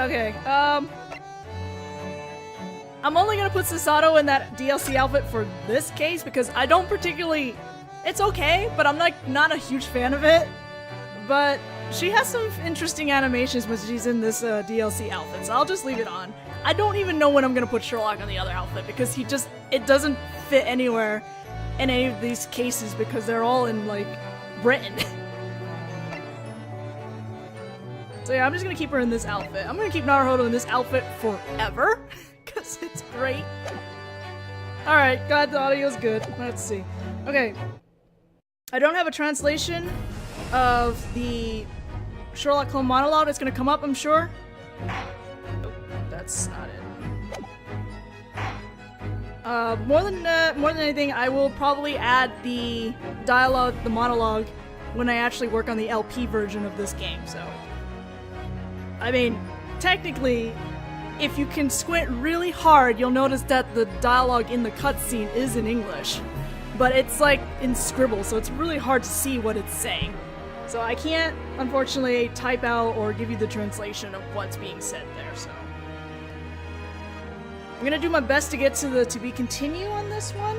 Okay, I'm only gonna put Susato in that DLC outfit for this case because I don't particularly... It's okay, but I'm not a huge fan of it. But she has some interesting animations when she's in this DLC outfit, so I'll just leave it on. I don't even know when I'm gonna put Sherlock on the other outfit because it doesn't fit anywhere in any of these cases because they're all in, like, Britain. So yeah, I'm just gonna keep her in this outfit. I'm gonna keep Naruhodō in this outfit forever because it's great. Alright, glad the audio's good. Let's see. Okay. I don't have a translation of the Sherlock clone monologue. It's gonna come up, I'm sure. Oh, that's not it. More than anything, I will probably add the dialogue, the monologue, when I actually work on the LP version of this game, so... I mean, technically, if you can squint really hard, you'll notice that the dialogue in the cutscene is in English. But it's like in scribble, so it's really hard to see what it's saying. So I can't, unfortunately, type out or give you the translation of what's being said there, so... I'm gonna do my best to get to the to be continue on this one.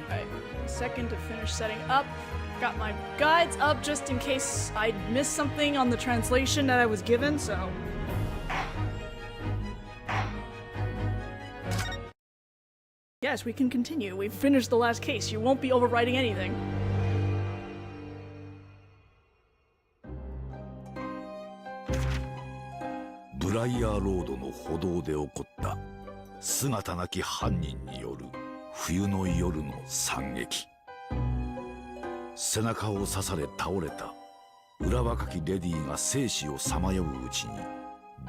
Alright, second to finish setting up. Got my guides up just in case I missed something on the translation that I was given, so... Yes, we can continue. We've finished the last case. You won't be overwriting anything.ブライヤーロードの歩道で起こった姿なき犯人による冬の夜の惨劇。背中を刺され倒れた裏若きレディが生死をさまよううちに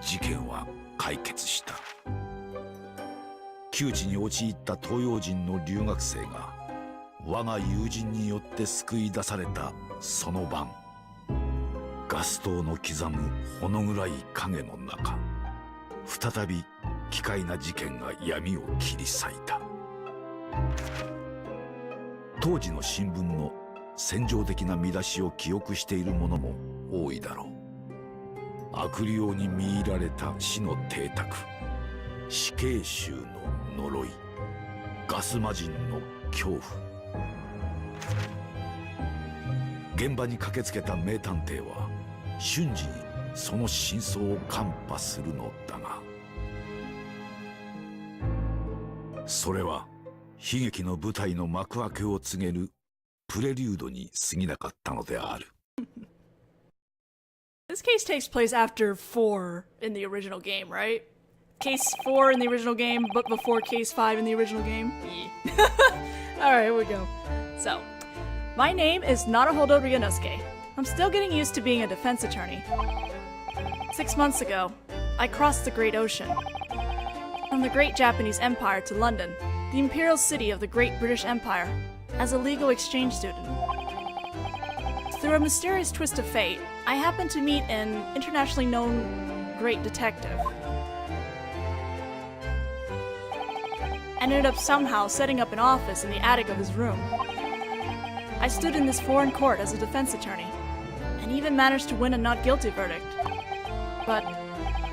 事件は解決した。窮地に陥った東洋人の留学生が我が友人によって救い出されたその晩、ガス灯の刻むほの暗い影の中、再び奇怪な事件が闇を切り裂いた。当時の新聞の戦場的な見出しを記憶している者も多いだろう。悪霊に見入られた死の邸宅、死刑囚の呪い、ガス魔人の恐怖。現場に駆けつけた名探偵は瞬時にその真相を看破するのだが、それは悲劇の舞台の幕開けを告げるプレリュードに過ぎなかったのである。This case takes place after 4 in the original game, right? Case 4 in the original game, but before Case 5 in the original game? Yeah. Alright, here we go. So, my name is Naruhodō Ryūnosuke. I'm still getting used to being a defense attorney. 6 months ago, I crossed the Great Ocean. From the Great Japanese Empire to London, the imperial city of the Great British Empire, as a legal exchange student. Through a mysterious twist of fate, I happened to meet an internationally known great detective. And ended up somehow setting up an office in the attic of his room. I stood in this foreign court as a defense attorney, and even managed to win a not guilty verdict. But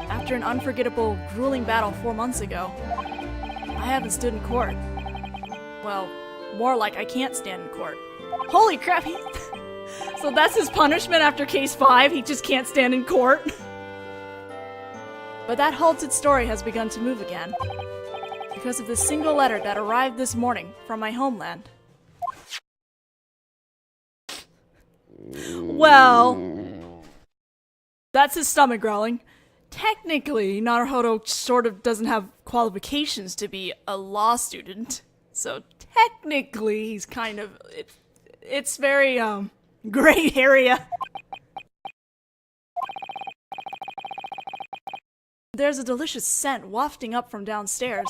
after an unforgettable, grueling battle 4 months ago, I haven't stood in court. Well, more like I can't stand in court. Holy crap! So that's his punishment after Case 5, he just can't stand in court? But that halted story has begun to move again, because of this single letter that arrived this morning from my homeland. Well, that's his stomach growling. Technically, Naruhodō sort of doesn't have qualifications to be a law student. So technically, he's kind of... It's very, gray area. There's a delicious scent wafting up from downstairs.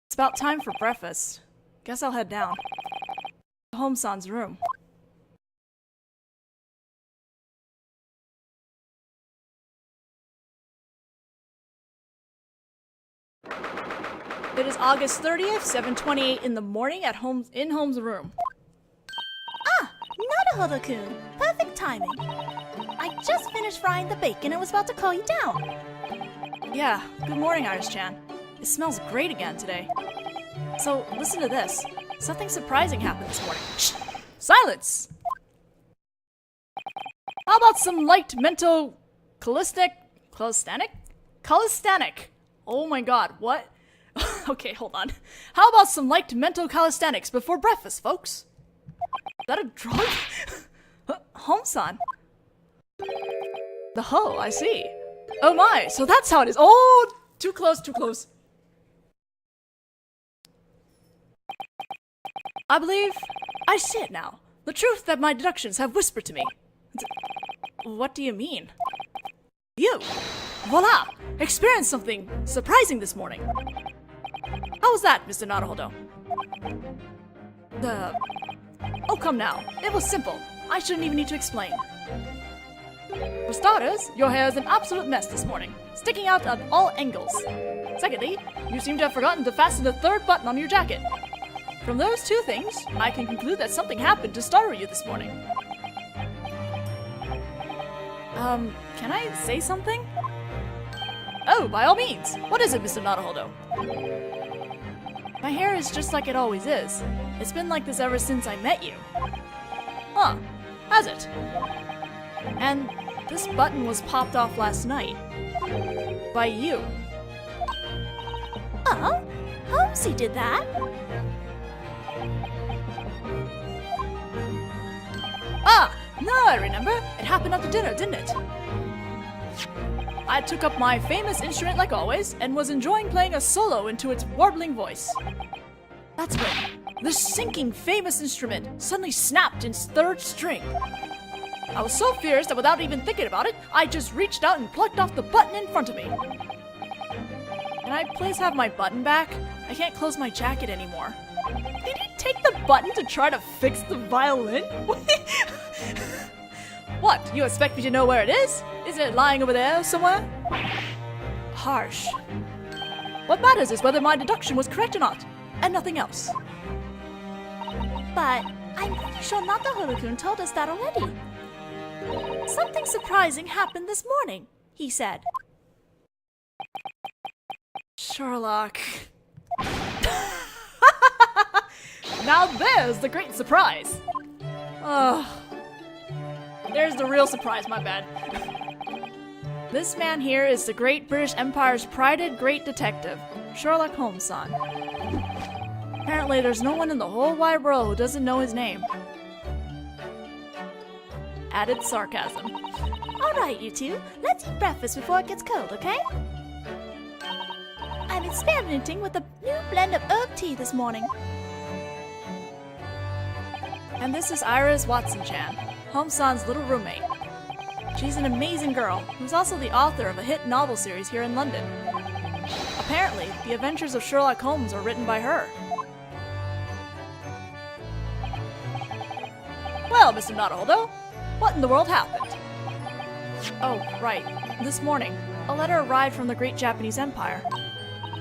It's about time for breakfast. Guess I'll head down. Home-san's room. It is August 30th, 7:28 in the morning at Holmes' room. Naruhodō-kun. Perfect timing. I just finished frying the bacon and was about to call you down. Yeah, good morning, Iris-chan. It smells great again today. So, listen to this. Something surprising happened this morning. Shh! Silence! How about some light mental calisthenic? Oh my god, what? Okay, hold on. How about some light mental calisthenics before breakfast, folks? Is that a drug? Home-san. The hoe, I see. Oh my, so that's how it is. Oh, too close, too close. I believe I see it now. The truth that my deductions have whispered to me. What do you mean? You, voila, experienced something surprising this morning. How was that, Mr. Naruhodō? Oh, come now. It was simple. I shouldn't even need to explain. For starters, your hair is an absolute mess this morning, sticking out at all angles. Secondly, you seem to have forgotten to fasten the third button on your jacket. From those two things, I can conclude that something happened to startle you this morning. Can I say something? Oh, by all means. What is it, Mr. Naruhodō? My hair is just like it always is. It's been like this ever since I met you. Huh, has it? And this button was popped off last night. By you. Oh, Holmesy did that. Ah, now I remember. It happened after dinner, didn't it? I took up my famous instrument like always, and was enjoying playing a solo into its warbling voice. That's when this sinking famous instrument suddenly snapped its third string. I was so fierce that without even thinking about it, I just reached out and plucked off the button in front of me. Can I please have my button back? I can't close my jacket anymore. Did he take the button to try to fix the violin? What, you expect me to know where it is? Isn't it lying over there somewhere? Harsh. What matters is whether my deduction was correct or not, and nothing else. But I'm pretty sure Naruhodō-kun told us that already. Something surprising happened this morning, he said. Sherlock. Now there's the great surprise. Ugh. There's the real surprise, my bad. This man here is the great British Empire's prided great detective, Sherlock Holmes-san. Apparently there's no one in the whole wide world who doesn't know his name. Added sarcasm. Alright, you two, let's eat breakfast before it gets cold, okay? I'm experimenting with a new blend of herb tea this morning. And this is Iris Watson-chan, Holmes-san's little roommate. She's an amazing girl who's also the author of a hit novel series here in London. Apparently, the adventures of Sherlock Holmes are written by her. Well, Mr. Naruhodō, what in the world happened? Oh, right. This morning, a letter arrived from the great Japanese Empire.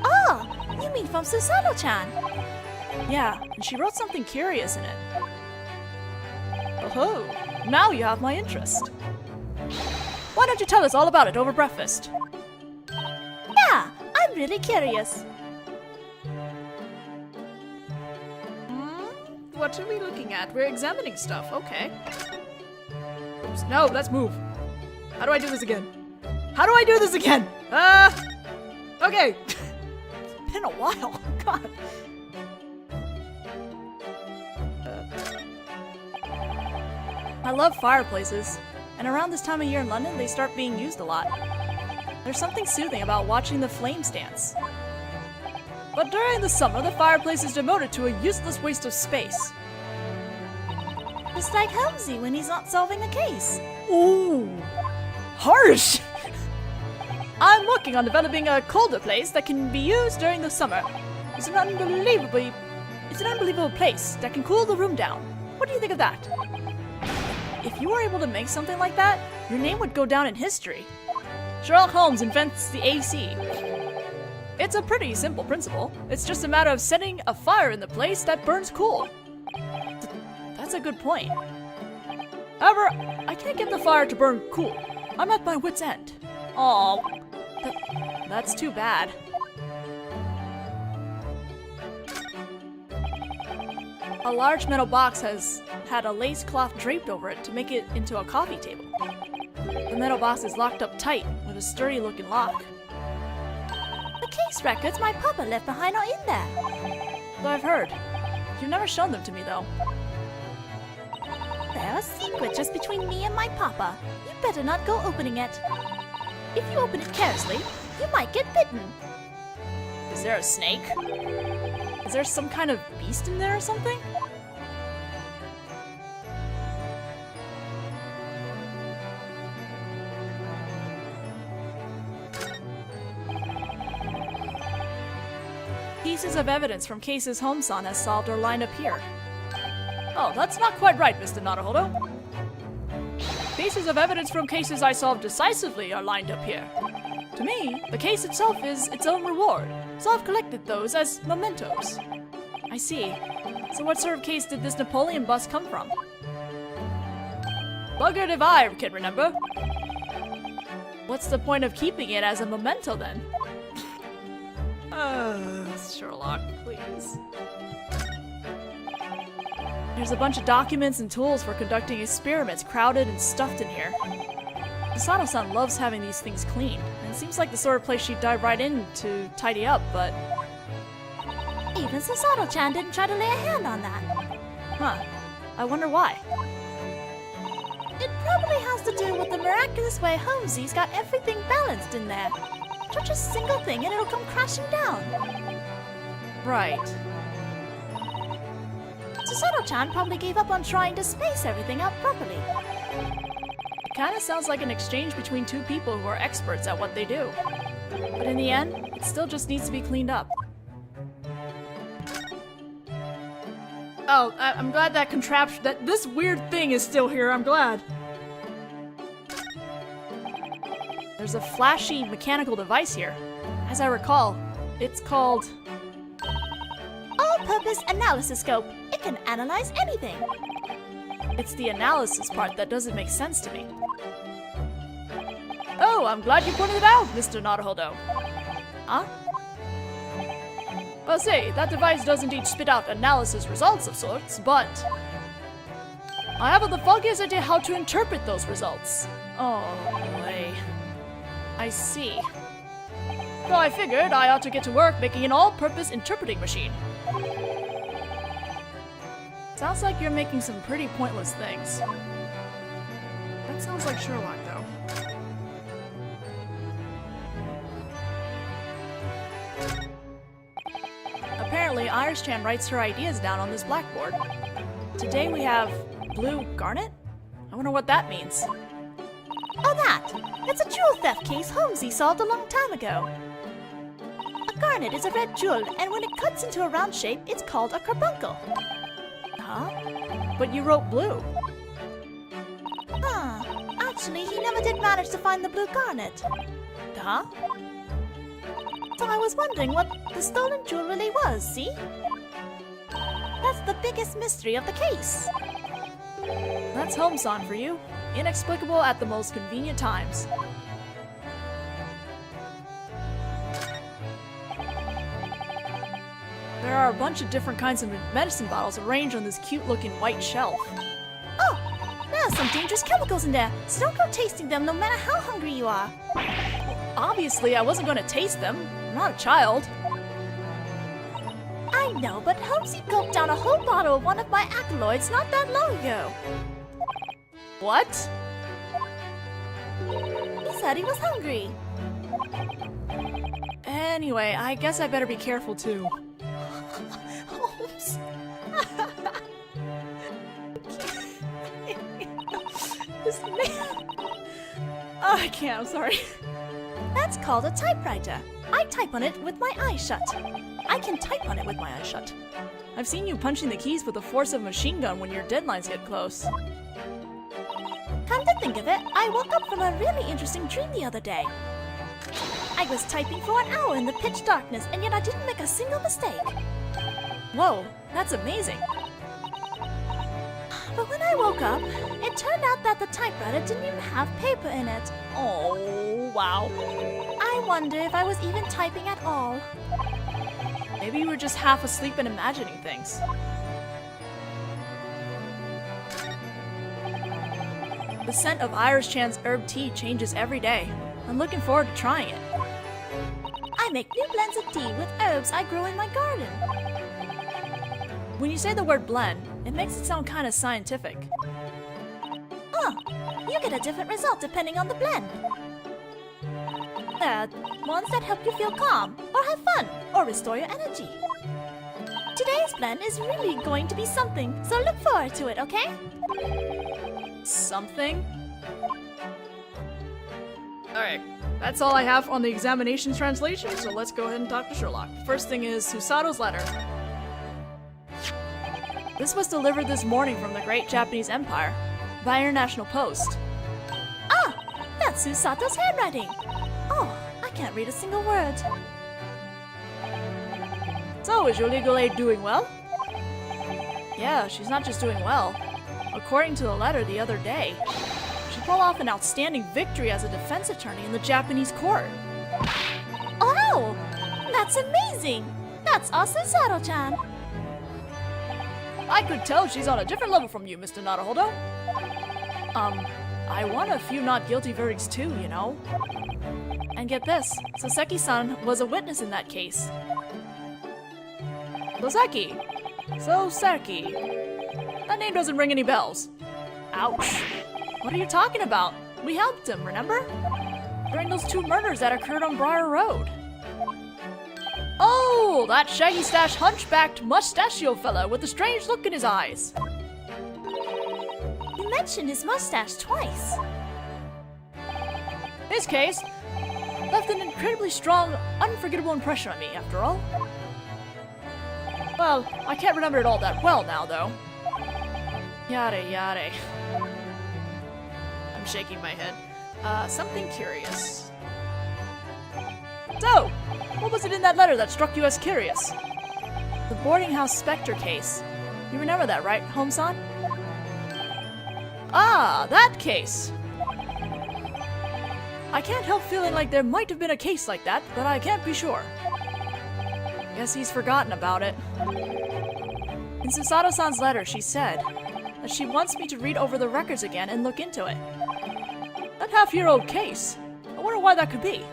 Oh, you mean from Susanoo-chan? Yeah, and she wrote something curious in it. Oh, now you have my interest. Why don't you tell us all about it over breakfast? Yeah, I'm really curious. What are we looking at? We're examining stuff, okay. Oops, no, let's move. How do I do this again? How do I do this again? Okay. It's been a while, God. I love fireplaces, and around this time of year in London, they start being used a lot. There's something soothing about watching the flames dance. But during the summer, the fireplace is devoted to a useless waste of space. It's like Holmesy when he's not solving a case. Ooh, harsh! I'm working on developing a colder place that can be used during the summer. It's an unbelievable place that can cool the room down. What do you think of that? If you were able to make something like that, your name would go down in history. Sherlock Holmes invents the AC. It's a pretty simple principle. It's just a matter of setting a fire in the place that burns cool. That's a good point. However, I can't get the fire to burn cool. I'm at my wit's end. Aw, that's too bad. A large metal box has had a lace cloth draped over it to make it into a coffee table. The metal box is locked up tight with a sturdy-looking lock. The case records my papa left behind are in there. So I've heard. You've never shown them to me, though. They're a secret just between me and my papa. You better not go opening it. If you open it carelessly, you might get bitten. Is there a snake? Is there some kind of beast in there or something? Pieces of evidence from cases Home-san has solved are lined up here. Oh, that's not quite right, Mr. Naruhodō. Pieces of evidence from cases I solved decisively are lined up here. To me, the case itself is its own reward, so I've collected those as mementos. I see. So what sort of case did this Napoleon bust come from? Buggered if I can remember. What's the point of keeping it as a memento then? Sherlock, please. There's a bunch of documents and tools for conducting experiments crowded and stuffed in here. Sasato-san loves having these things cleaned, and it seems like the sort of place she'd dive right in to tidy up, but... Even Sasato-chan didn't try to lay a hand on that. Huh. I wonder why. It probably has to do with the miraculous way Holmesy's got everything balanced in there. Touch a single thing and it'll come crashing down. Right. Sasato-chan probably gave up on trying to space everything out properly. It kinda sounds like an exchange between two people who are experts at what they do. But in the end, it still just needs to be cleaned up. Oh, I'm glad that contraption, that this weird thing is still here, I'm glad. There's a flashy mechanical device here. As I recall, it's called... All-purpose analysis scope. It can analyze anything. It's the analysis part that doesn't make sense to me. Oh, I'm glad you pointed it out, Mr. Naruhodō. Huh? Well, say, that device does indeed spit out analysis results of sorts, but... I haven't the foggiest idea how to interpret those results. Oh, boy. I see. So I figured I ought to get to work making an all-purpose interpreting machine. Sounds like you're making some pretty pointless things. That sounds like Sherlock, though. Apparently, Iris-chan writes her ideas down on this blackboard. Today we have blue garnet? I wonder what that means. Oh, that! It's a jewel theft case Holmesy solved a long time ago. A garnet is a red jewel, and when it cuts into a round shape, it's called a carbuncle. Huh? But you wrote blue. Huh. Actually, he never did manage to find the blue garnet. Huh? So I was wondering what the stolen jewel really was, see? That's the biggest mystery of the case. That's Home-san for you. Inexplicable at the most convenient times. There are a bunch of different kinds of medicine bottles arranged on this cute-looking white shelf. Oh! There are some dangerous chemicals in there, so don't go tasting them no matter how hungry you are. Obviously, I wasn't going to taste them. I'm not a child. I know, but Holmesy gulped down a whole bottle of one of my alkaloids not that long ago. What? He said he was hungry. Anyway, I guess I better be careful too. Holmes. This man. Oh, I can't, I'm sorry. That's called a typewriter. I type on it with my eyes shut. I can type on it with my eyes shut. I've seen you punching the keys with the force of a machine gun when your deadlines get close. Come to think of it, I woke up from a really interesting dream the other day. I was typing for an hour in the pitch darkness, and yet I didn't make a single mistake. Whoa, that's amazing. But when I woke up, it It turned out that the typewriter didn't even have paper in it. Oh, wow. I wonder if I was even typing at all. Maybe you were just half asleep and imagining things. The scent of Irish-chan's herb tea changes every day. I'm looking forward to trying it. I make new blends of tea with herbs I grow in my garden. When you say the word blend, it makes it sound kind of scientific. You get a different result depending on the blend. There are ones that help you feel calm, or have fun, or restore your energy. Today's blend is really going to be something, so look forward to it, okay? Something? Alright, that's all I have on the examinations translation, so let's go ahead and talk to Sherlock. First thing is Susato's letter. This was delivered this morning from the Great Japanese Empire by International Post. That's Susato's handwriting. Oh, I can't read a single word. So, is your legal aid doing well? Yeah, she's not just doing well. According to the letter the other day, she pulled off an outstanding victory as a defense attorney in the Japanese court. Oh, that's amazing. That's our Susato-chan. I could tell she's on a different level from you, Mr. Naruhodō. I won a few not guilty verdicts too, you know. And get this, Soseki-san was a witness in that case. Soseki. That name doesn't ring any bells. Ouch. What are you talking about? We helped him, remember? During those 2 murders that occurred on Briar Road. Oh, that shaggy-stash, hunchbacked, mustachio fella with a strange look in his eyes. You mentioned his mustache twice. His case left an incredibly strong, unforgettable impression on me, after all. Well, I can't remember it all that well now, though. Yare yare. I'm shaking my head. Something curious. So, what was it in that letter that struck you as curious? The boarding house specter case. You remember that, right, Home-san? Ah, that case! I can't help feeling like there might have been a case like that, but I can't be sure. Guess he's forgotten about it. In Susato-san's letter, she said that she wants me to read over the records again and look into it. That half-year-old case. I wonder why that could be.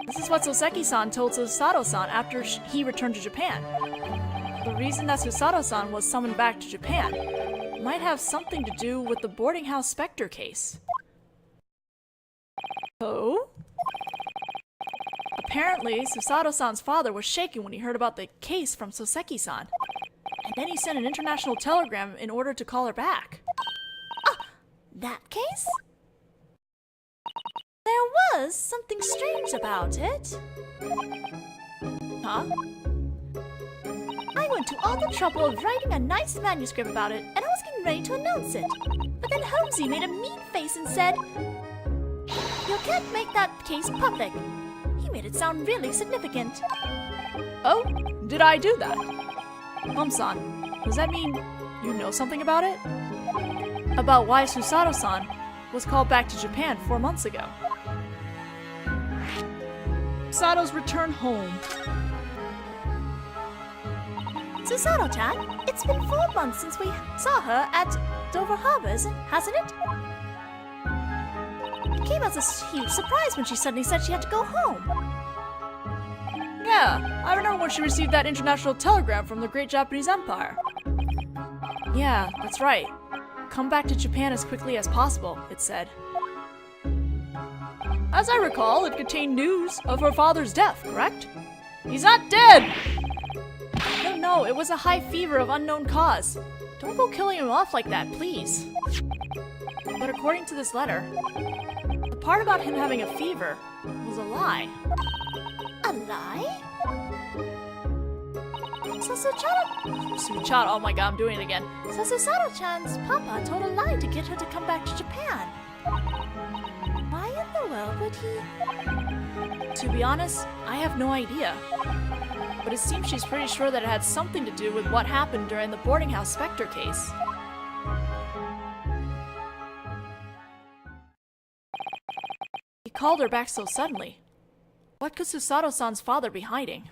This is what Soseki-san told Susato-san after he returned to Japan. The reason that Susato-san was summoned back to Japan might have something to do with the boarding house specter case. Oh? Apparently, Susato-san's father was shaken when he heard about the case from Soseki-san. And then he sent an international telegram in order to call her back. That case? There was something strange about it. Huh? I went to all the trouble of writing a nice manuscript about it, and I was getting ready to announce it. But then Holmesy made a mean face and said, "You can't make that case public." He made it sound really significant. Oh? Did I do that? Hom-san, does that mean you know something about it? About why Susato-san was called back to Japan 4 months ago. Susato's return home. Susato-chan, it's been 4 months since we saw her at Dover Harbors, hasn't it? It came as a huge surprise when she suddenly said she had to go home. Yeah, I remember when she received that international telegram from the Great Japanese Empire. Yeah, that's right. Come back to Japan as quickly as possible, it said. As I recall, it contained news of her father's death, correct? He's not dead! No, it was a high fever of unknown cause. Don't go killing him off like that, please. But according to this letter, the part about him having a fever was a lie. A lie? Susato, oh my god, I'm doing it again. So Susato-chan's papa told a lie to get her to come back to Japan. Why in the world would he? To be honest, I have no idea. But it seems she's pretty sure that it had something to do with what happened during the boarding house specter case. called her back so suddenly? What could Susato-san's father be hiding?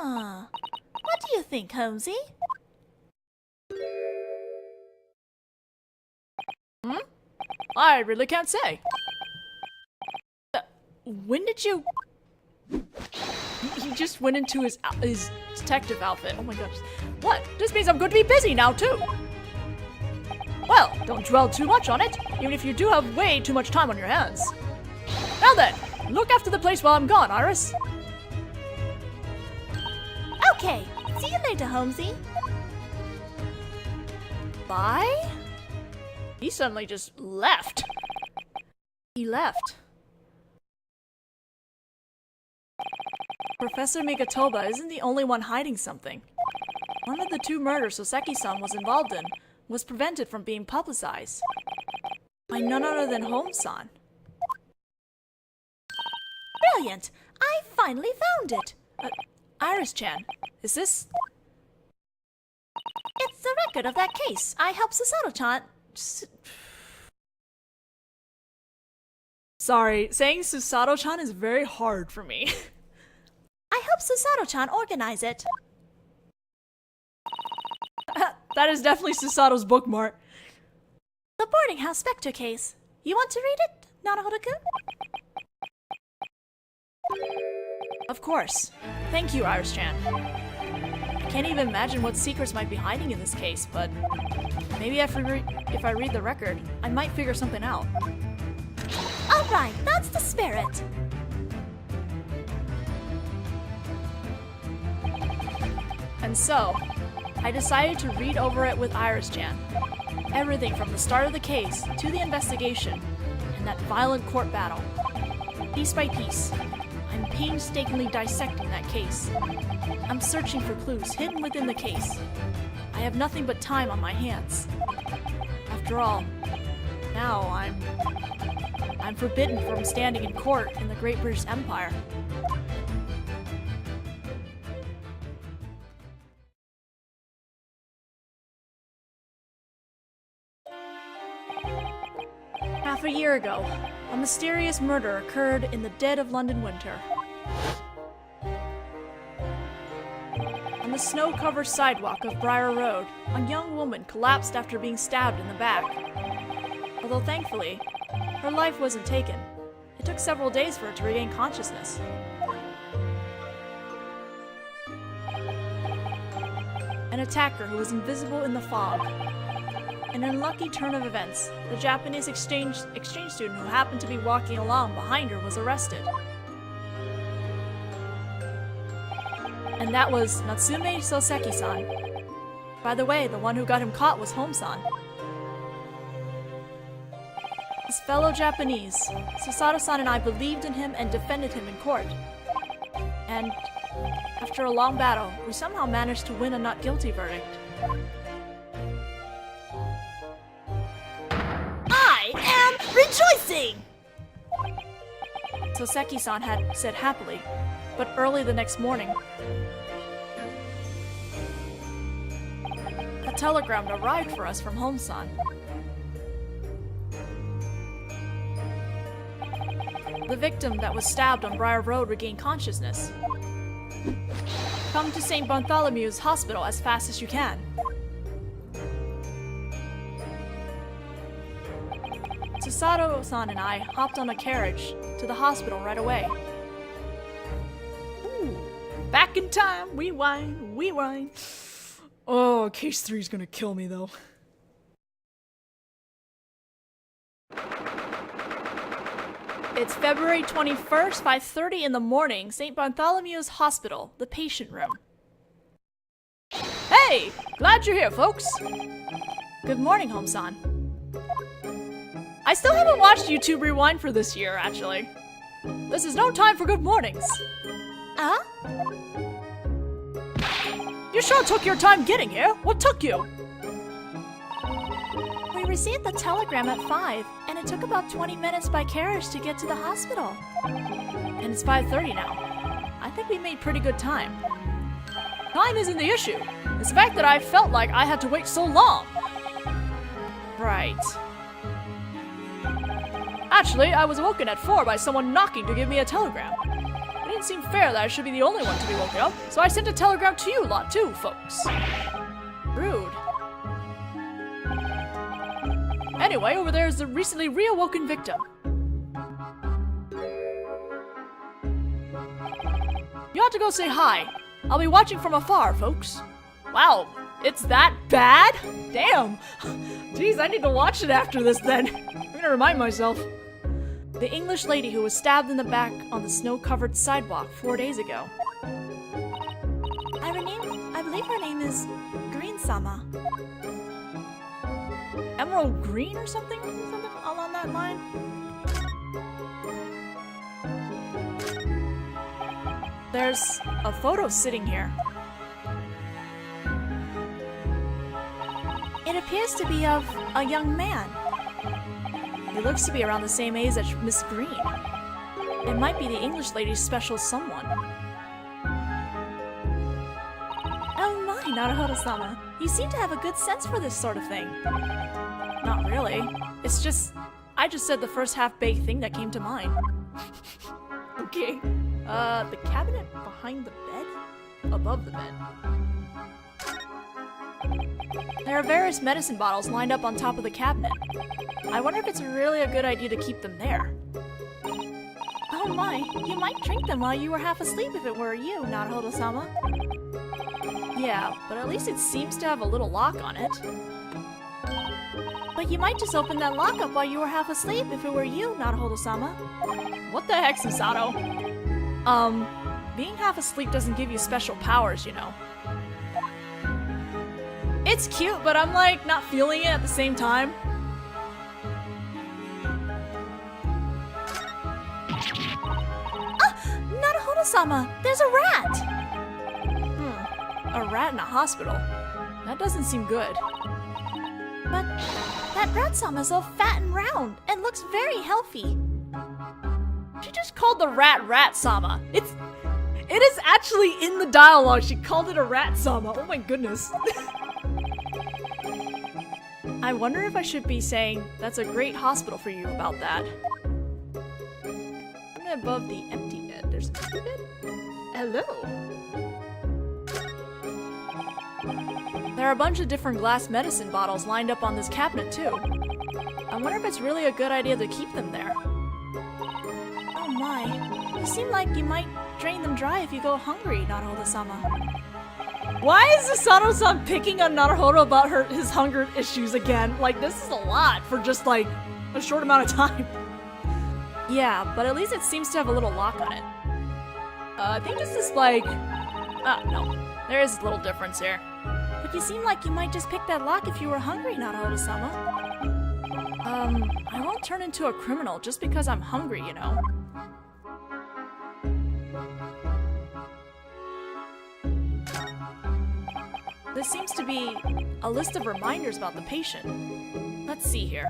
What do you think, Holmesy? I really can't say. When did you... He just went into his detective outfit. Oh my gosh. What? This means I'm going to be busy now, too. Well, don't dwell too much on it, even if you do have way too much time on your hands. Now then, look after the place while I'm gone, Iris. Okay, see you later, Holmesy. Bye? He suddenly just left. He left. Professor Migatoba isn't the only one hiding something. One of the two murders Soseki-san was involved in was prevented from being publicized by none other than Holmes-san. Brilliant! I finally found it! Iris-chan, is this... It's the record of that case. I helped Susato-chan... Sorry, saying Susato-chan is very hard for me. I helped Susato-chan organize it. That is definitely Susato's bookmark. The boarding house specter case. You want to read it, Naruhodō-kun? Of course. Thank you, Iris-chan. I can't even imagine what secrets might be hiding in this case, but maybe if I read the record, I might figure something out. Alright, that's the spirit. And so, I decided to read over it with Iris-chan. Everything from the start of the case to the investigation and that violent court battle. Piece by piece, I'm painstakingly dissecting that case. I'm searching for clues hidden within the case. I have nothing but time on my hands. After all, now I'm forbidden from standing in court in the Great British Empire. Half a year ago, a mysterious murder occurred in the dead of London winter. On the snow-covered sidewalk of Briar Road, a young woman collapsed after being stabbed in the back. Although thankfully, her life wasn't taken. It took several days for her to regain consciousness. An attacker who was invisible in the fog. In an unlucky turn of events, the Japanese exchange student who happened to be walking along behind her was arrested. And that was Natsume Soseki-san. By the way, the one who got him caught was Home-san. His fellow Japanese, Susato-san and I believed in him and defended him in court. And after a long battle, we somehow managed to win a not guilty verdict. I am rejoicing! Soseki-san had said happily, but early the next morning, a telegram arrived for us from Home-san. The victim that was stabbed on Briar Road regained consciousness. Come to St. Bartholomew's Hospital as fast as you can. Susato-san and I hopped on a carriage to the hospital right away. Ooh, back in time, we whine, we whine. Oh, case 3 is gonna kill me though. It's February 21st, 5:30 in the morning, St. Bartholomew's Hospital, the patient room. Hey! Glad you're here, folks! Good morning, Home-san. I still haven't watched YouTube Rewind for this year, actually. This is no time for good mornings. Huh? You sure took your time getting here. What took you? We received the telegram at 5, and it took about 20 minutes by carriage to get to the hospital. And it's 5:30 now. I think we made pretty good time. Time isn't the issue. It's the fact that I felt like I had to wait so long. Right. Actually, I was woken at 4 by someone knocking to give me a telegram. It didn't seem fair that I should be the only one to be woken up, so I sent a telegram to you lot too, folks. Rude. Anyway, over there is the recently reawoken victim. You ought to go say hi. I'll be watching from afar, folks. Wow, it's that bad? Damn. Jeez, I need to watch it after this then. I'm gonna remind myself. The English lady who was stabbed in the back on the snow-covered sidewalk 4 days ago. I believe her name is Green-sama. Emerald Green or something? Something along that line? There's a photo sitting here. It appears to be of a young man. He looks to be around the same age as Miss Green. It might be the English lady's special someone. Oh my, Naruhodō-sama. You seem to have a good sense for this sort of thing. Not really. It's just, I just said the first half-baked thing that came to mind. Okay. The cabinet behind the bed? Above the bed. There are various medicine bottles lined up on top of the cabinet. I wonder if it's really a good idea to keep them there. Oh my, you might drink them while you were half asleep if it were you, Naruhodō-sama. Yeah, but at least it seems to have a little lock on it. But you might just open that lock up while you were half asleep if it were you, Naruhodō-sama. What the heck, Susato? Being half asleep doesn't give you special powers, you know. It's cute, but I'm like not feeling it at the same time. Naruhodō-sama, there's a rat! A rat in a hospital. That doesn't seem good. But that rat-sama's all fat and round and looks very healthy. She just called the rat Rat-sama. It is actually in the dialogue. She called it a Rat-sama. Oh my goodness. I wonder if I should be saying, that's a great hospital for you about that. Right above the empty bed. There's an empty bed? Hello. There are a bunch of different glass medicine bottles lined up on this cabinet too. I wonder if it's really a good idea to keep them there. Oh my, you seem like you might drain them dry if you go hungry, Naruhodō-sama. Why is Susato-san picking on Naruhodo about his hunger issues again? Like, this is a lot for just, like, a short amount of time. Yeah, but at least it seems to have a little lock on it. I think this is like... Oh, no. There is a little difference here. But you seem like you might just pick that lock if you were hungry, Naruhodō-sama. I won't turn into a criminal just because I'm hungry, you know. This seems to be a list of reminders about the patient. Let's see here.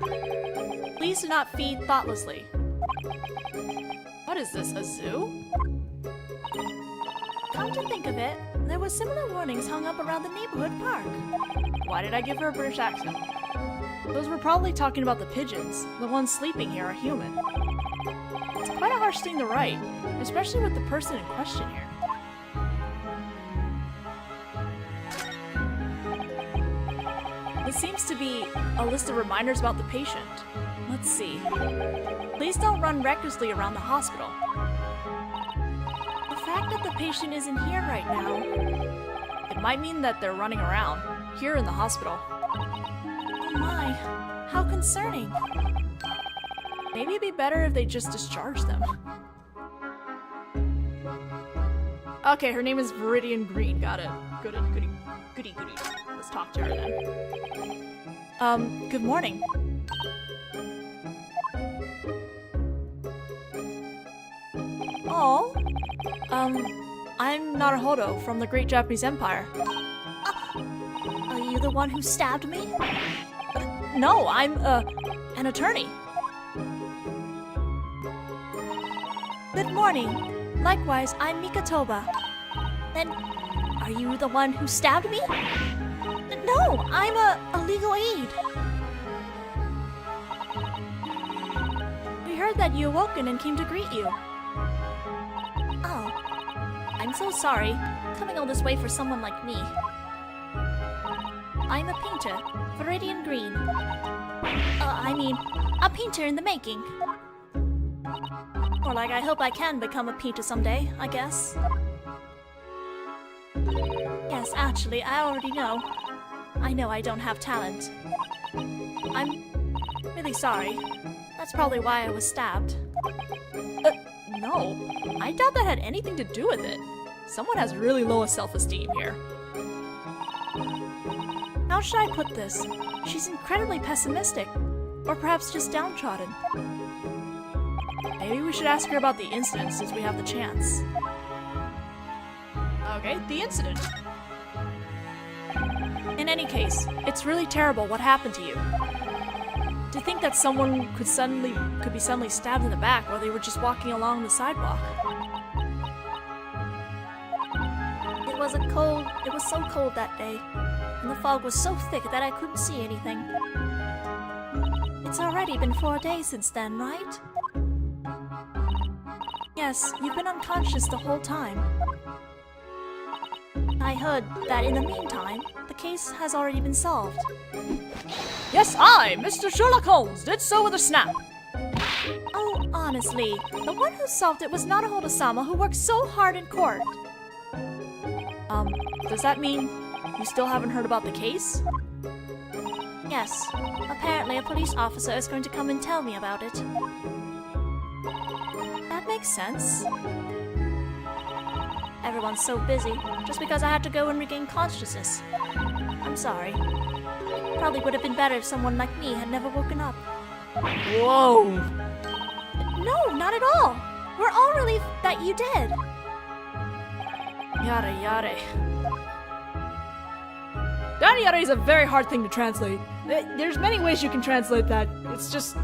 Please do not feed thoughtlessly. What is this, a zoo? Come to think of it, there were similar warnings hung up around the neighborhood park. Why did I give her a British accent? Those were probably talking about the pigeons. The ones sleeping here are human. It's quite a harsh thing to write, especially with the person in question here. This seems to be a list of reminders about the patient. Let's see. Please don't run recklessly around the hospital. The fact that the patient isn't here right now... It might mean that they're running around, here in the hospital. Oh my, how concerning. Maybe it'd be better if they just discharge them. Okay, her name is Viridian Green, got it. Goody. Let's talk to her then. Good morning. Oh, I'm Naruhodo from the Great Japanese Empire. Are you the one who stabbed me? No, I'm, an attorney. Good morning. Likewise, I'm Mikatoba. Then, are you the one who stabbed me? No, I'm a legal aid. We that you awoken and came to greet you. Oh, I'm so sorry, coming all this way for someone like me. I'm a painter, Viridian Green. A painter in the making. Or like, I hope I can become a painter someday, I guess. Yes, actually, I already know. I know I don't have talent. I'm really sorry. That's probably why I was stabbed. No, I doubt that had anything to do with it. Someone has really low self-esteem here. How should I put this? She's incredibly pessimistic. Or perhaps just downtrodden. Maybe we should ask her about the incident since we have the chance. Okay, the incident. In any case, it's really terrible what happened to you. To think that someone could be suddenly stabbed in the back while they were just walking along the sidewalk. It was so cold that day, and the fog was so thick that I couldn't see anything. It's already been 4 days since then, right? Yes, you've been unconscious the whole time. I heard that in the meantime, the case has already been solved. Yes, I, Mr. Sherlock Holmes, did so with a snap. Oh, honestly, the one who solved it was Naruhodō-sama, who worked so hard in court. Does that mean you still haven't heard about the case? Yes, apparently a police officer is going to come and tell me about it. That makes sense. Everyone's so busy, just because I had to go and regain consciousness. I'm sorry. Probably would have been better if someone like me had never woken up. Whoa! No, not at all! We're all relieved that you did. Yare yare. Yare yare is a very hard thing to translate. There's many ways you can translate that. It's just,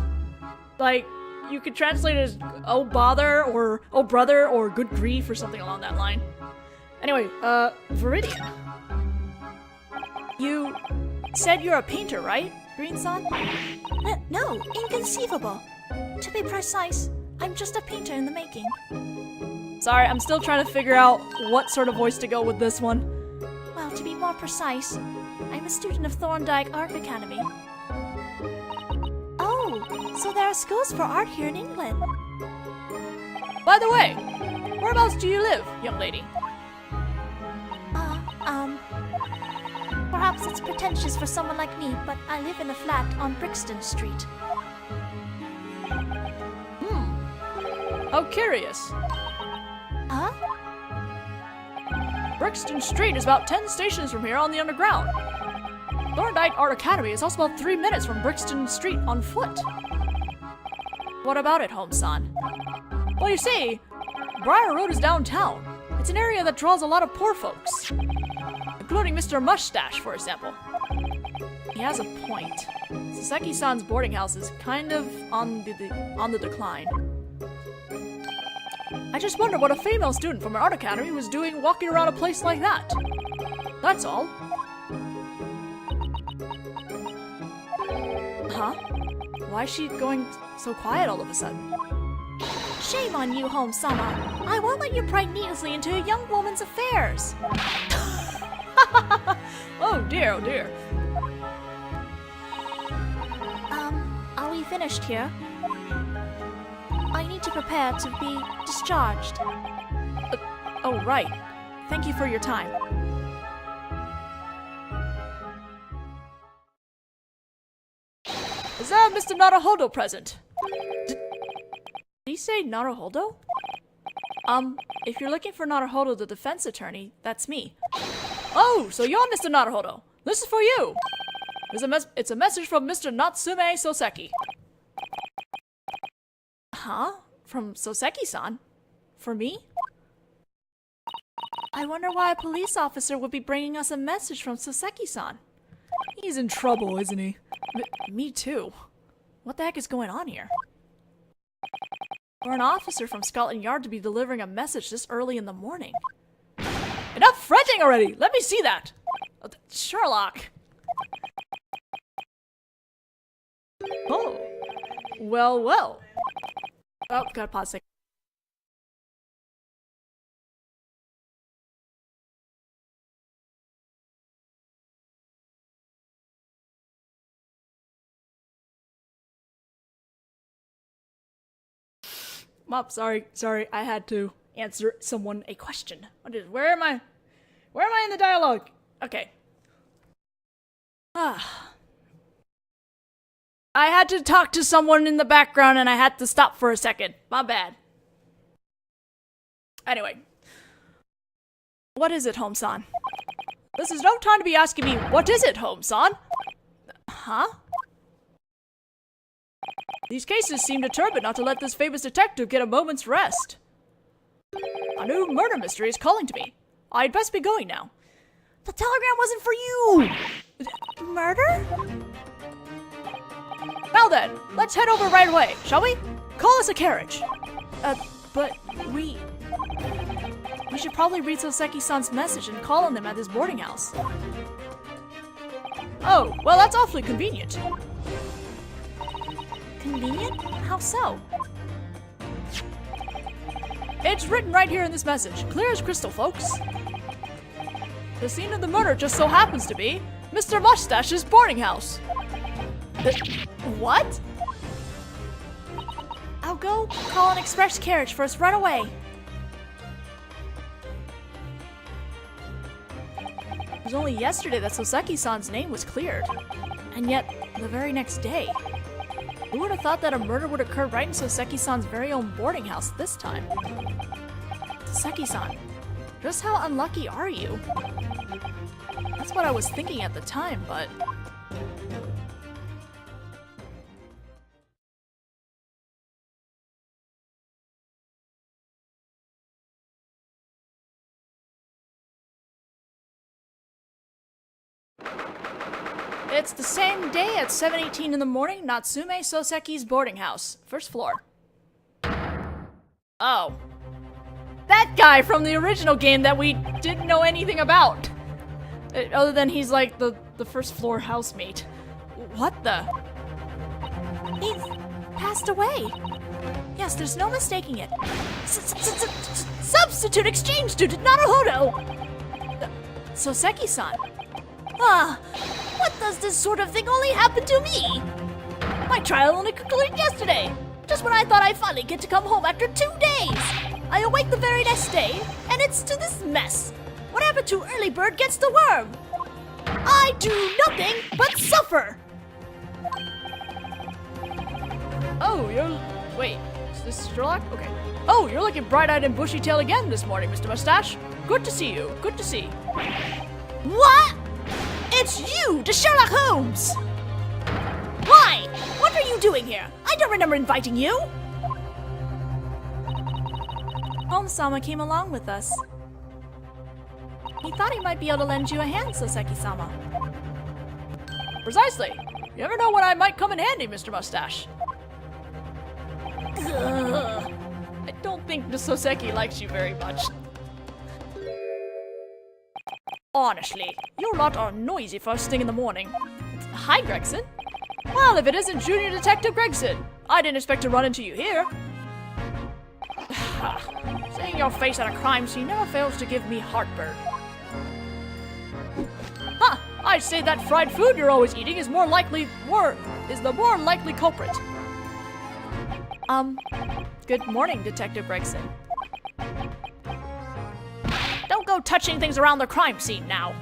like, you could translate it as, oh bother, or oh brother, or good grief, or something along that line. Anyway, Viridian. You said you're a painter, right, Green-san? No, inconceivable. To be precise, I'm just a painter in the making. Sorry, I'm still trying to figure out what sort of voice to go with this one. Well, to be more precise, I'm a student of Thorndike Art Academy. Oh, so there are schools for art here in England. By the way, whereabouts do you live, young lady? Perhaps it's pretentious for someone like me, but I live in a flat on Brixton Street. How curious. Huh? Brixton Street is about 10 stations from here on the Underground. Thorndike Art Academy is also about 3 minutes from Brixton Street on foot. What about it, Holmes-san? Well, you see, Briar Road is downtown. It's an area that draws a lot of poor folks, including Mr. Mustache, for example. He has a point. Saseki-san's boarding house is kind of on the decline. I just wonder what a female student from an art academy was doing walking around a place like that. That's all. Huh? Why is she going so quiet all of a sudden? Shame on you, Holmes-sama. I won't let you pry needlessly into a young woman's affairs. Oh dear, oh dear. Are we finished here? I need to prepare to be discharged. Oh, right. Thank you for your time. Is Mr. Naruhodō present? Did he say Naruhodō? If you're looking for Naruhodō, the defense attorney, that's me. Oh, so you're Mr. Naruhodō. This is for you. It's a message from Mr. Natsume Soseki. Huh? From Soseki-san? For me? I wonder why a police officer would be bringing us a message from Soseki-san. He's in trouble, isn't he? Me too. What the heck is going on here? For an officer from Scotland Yard to be delivering a message this early in the morning. Enough fretting already! Let me see that! Sherlock! Oh. Well, well. Oh, gotta pause a second. Mom, sorry, I had to answer someone a question. Where am I in the dialogue? Okay. I had to talk to someone in the background and I had to stop for a second. My bad. Anyway. What is it, Home-san? This is no time to be asking me, what is it, Home-san? Huh? These cases seem determined not to let this famous detective get a moment's rest. A new murder mystery is calling to me. I'd best be going now. The telegram wasn't for you! Murder? Now then, let's head over right away, shall we? Call us a carriage. But we should probably read Soseki-san's message and call on them at his boarding house. Oh, well that's awfully convenient. Convenient? How so? It's written right here in this message, clear as crystal, folks. The scene of the murder just so happens to be Mr. Mustache's boarding house. What? I'll go call an express carriage for us right away. It was only yesterday that Soseki-san's name was cleared. And yet, the very next day. Who would have thought that a murder would occur right in Soseki-san's very own boarding house this time? Soseki-san, just how unlucky are you? That's what I was thinking at the time, but... It's the same day at 7:18 in the morning, Natsume Soseki's boarding house. First floor. Oh. That guy from the original game that we didn't know anything about. Other than he's like the first floor housemate. What the? He's passed away. Yes, there's no mistaking it. Substitute exchange student Naruhodō! Soseki-san. Ah, what does this sort of thing only happen to me? My trial only concluded yesterday, just when I thought I'd finally get to come home after 2 days. I awake the very next day, and it's to this mess. What happened to early bird gets the worm? I do nothing but suffer. Oh, wait, is this Sherlock? Okay. Oh, you're looking bright-eyed and bushy-tailed again this morning, Mr. Mustache. Good to see you, good to see. What? It's you, the Sherlock Holmes! Why? What are you doing here? I don't remember inviting you. Holmes-sama came along with us. He thought he might be able to lend you a hand, Soseki-sama. Precisely. You never know when I might come in handy, Mr. Mustache. Ugh. I don't think the Soseki likes you very much. Honestly, you lot are noisy first thing in the morning. Hi, Gregson. Well, if it isn't Junior Detective Gregson, I didn't expect to run into you here. Seeing your face at a crime scene never fails to give me heartburn. Huh, I'd say that fried food you're always eating is the more likely culprit. Good morning, Detective Gregson. Don't go touching things around the crime scene now.